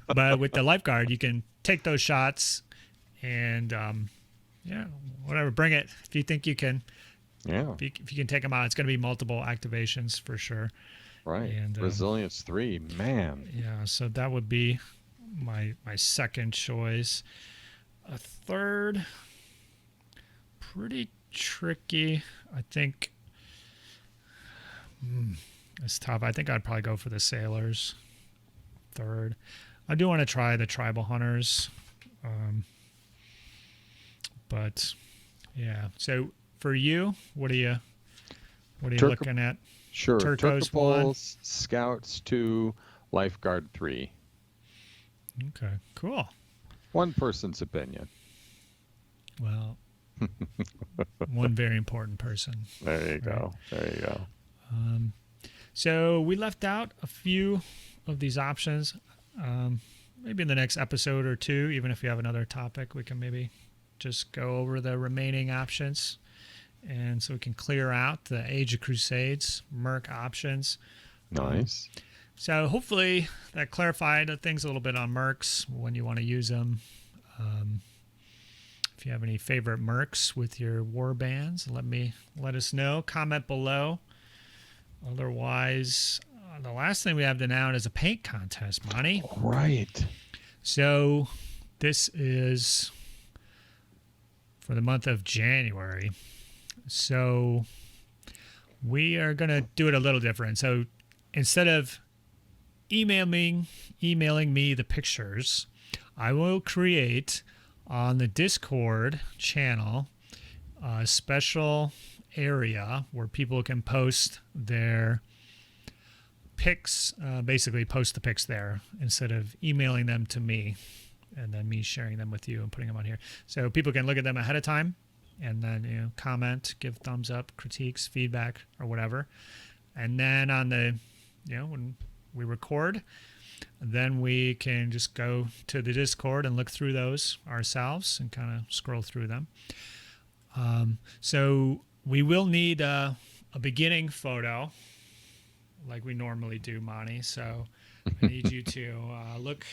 But with the Lifeguard, you can take those shots and whatever, bring it if you think you can. Yeah. If you can take them out, it's going to be multiple activations for sure. Right. And Resilience 3, man. yeah, so that would be my second choice. A third, pretty tricky. I think it's tough. I think I'd probably go for the sailors. Third, I do want to try the tribal hunters, but yeah. So for you, what are you looking at? Sure. Turcos 1. Scouts 2, Lifeguard 3. Okay, cool. One person's opinion. Well, one very important person. There you go. There you go. So we left out a few of these options. Maybe in the next episode or two, even if you have another topic, we can maybe just go over the remaining options. And so we can clear out the Age of Crusades Merc options. Nice. So hopefully that clarified things a little bit on Mercs, when you want to use them. If you have any favorite Mercs with your war bands, let us know. Comment below. Otherwise, the last thing we have to announce is a paint contest, Monty. Right. So this is for the month of January. So we are going to do it a little different. So instead of emailing me the pictures, I will create on the Discord channel a special area where people can post their pics, basically post the pics there instead of emailing them to me and then me sharing them with you and putting them on here. So people can look at them ahead of time and then comment, give thumbs up, critiques, feedback, or whatever. And then on the, when we record, then we can just go to the Discord and look through those ourselves and kind of scroll through them. So we will need a beginning photo like we normally do, Monty. So I need you to look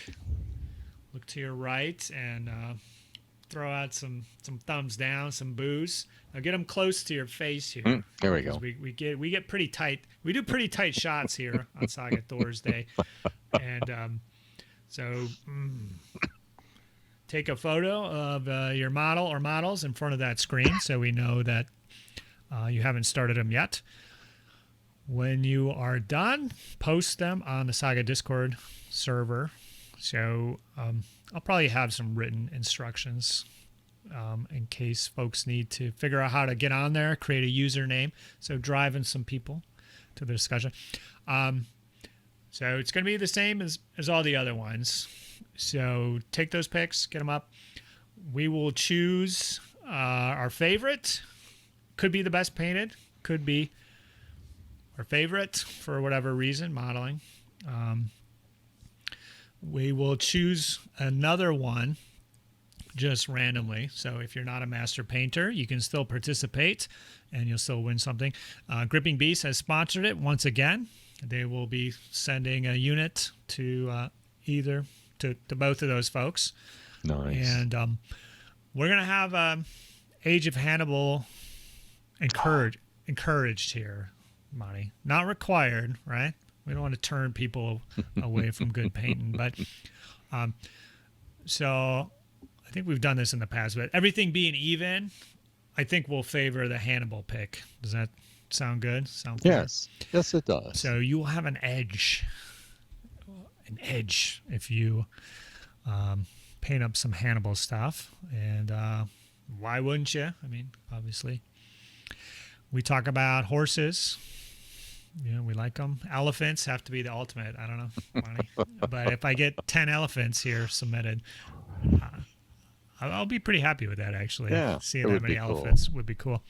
to your right and throw out some thumbs down, some boos. Now get them close to your face here. There we go. We get pretty tight. We do pretty tight shots here on Saga Thursday, and so take a photo of your model or models in front of that screen, so we know that you haven't started them yet. When you are done, post them on the Saga Discord server. So I'll probably have some written instructions in case folks need to figure out how to get on there, create a username. So driving some people to the discussion. So it's going to be the same as all the other ones. So take those pics, get them up. We will choose our favorite. Could be the best painted. Could be our favorite for whatever reason, modeling. We will choose another one just randomly. So if you're not a master painter, you can still participate and you'll still win something. Gripping Beast has sponsored it once again. They will be sending a unit to both of those folks. Nice. And we're going to have Age of Hannibal encouraged here, Monty. Not required, right? We don't want to turn people away from good painting, but so I think we've done this in the past. But everything being even, I think we'll favor the Hannibal pick. Does that sound good? Sound fair? Yes, it does. So you will have an edge if you paint up some Hannibal stuff, and why wouldn't you? I mean, obviously, we talk about horses. We like them. Elephants have to be the ultimate. I don't know, Monty. But if I get 10 elephants here submitted, I'll be pretty happy with that, actually. Yeah, seeing that many elephants would be cool.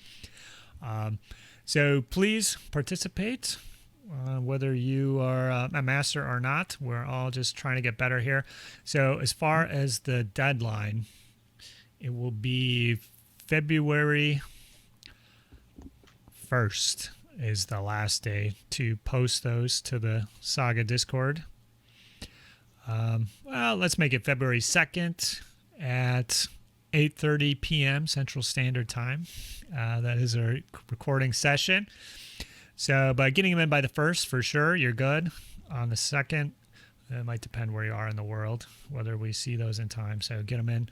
So please participate, whether you are a master or not. We're all just trying to get better here. So as far as the deadline, it will be February 1st. Is the last day to post those to the Saga Discord. Well, let's make it February 2nd at 8:30 p.m. Central Standard Time. That is our recording session. So by getting them in by the 1st, for sure, you're good. On the 2nd, it might depend where you are in the world, whether we see those in time. So get them in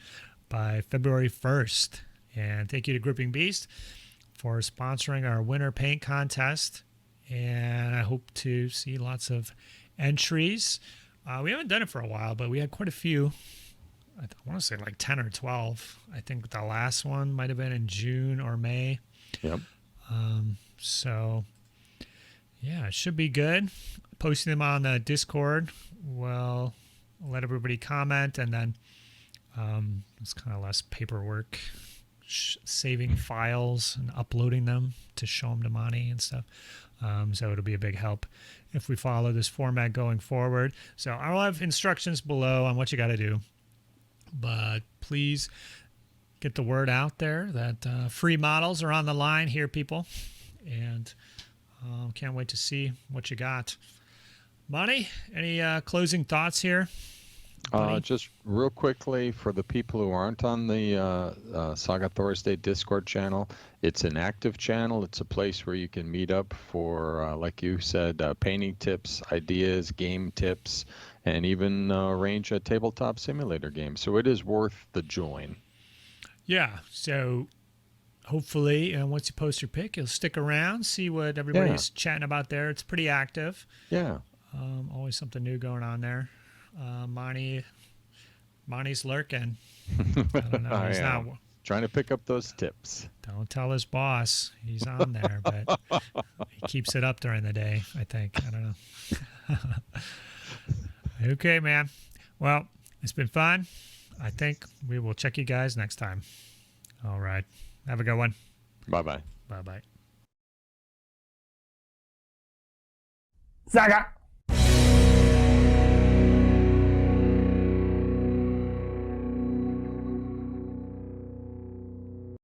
by February 1st. And thank you to Gripping Beast for sponsoring our winter paint contest. And I hope to see lots of entries. We haven't done it for a while, but we had quite a few. I want to say like 10 or 12. I think the last one might have been in June or May. Yep. So, yeah, it should be good. Posting them on the Discord. Well, let everybody comment, and then it's kind of less paperwork. Saving files and uploading them to show them to Monty and stuff. So it'll be a big help if we follow this format going forward. So I'll have instructions below on what you got to do. But please get the word out there that free models are on the line here, people. And can't wait to see what you got. Monty, any closing thoughts here? Just real quickly, for the people who aren't on the Saga Thursday Discord channel, it's an active channel. It's a place where you can meet up for, like you said, painting tips, ideas, game tips, and even arrange a tabletop simulator game. So it is worth the join. Yeah, so hopefully once you post your pick, you'll stick around, see what everybody's chatting about there. It's pretty active. Yeah. Always something new going on there. Monty's lurking. I don't know. He's not trying to pick up those tips. Don't tell his boss he's on there, but he keeps it up during the day, I think. I don't know. Okay, man. Well, it's been fun. I think we will check you guys next time. All right. Have a good one. Bye-bye. Bye-bye. Saga!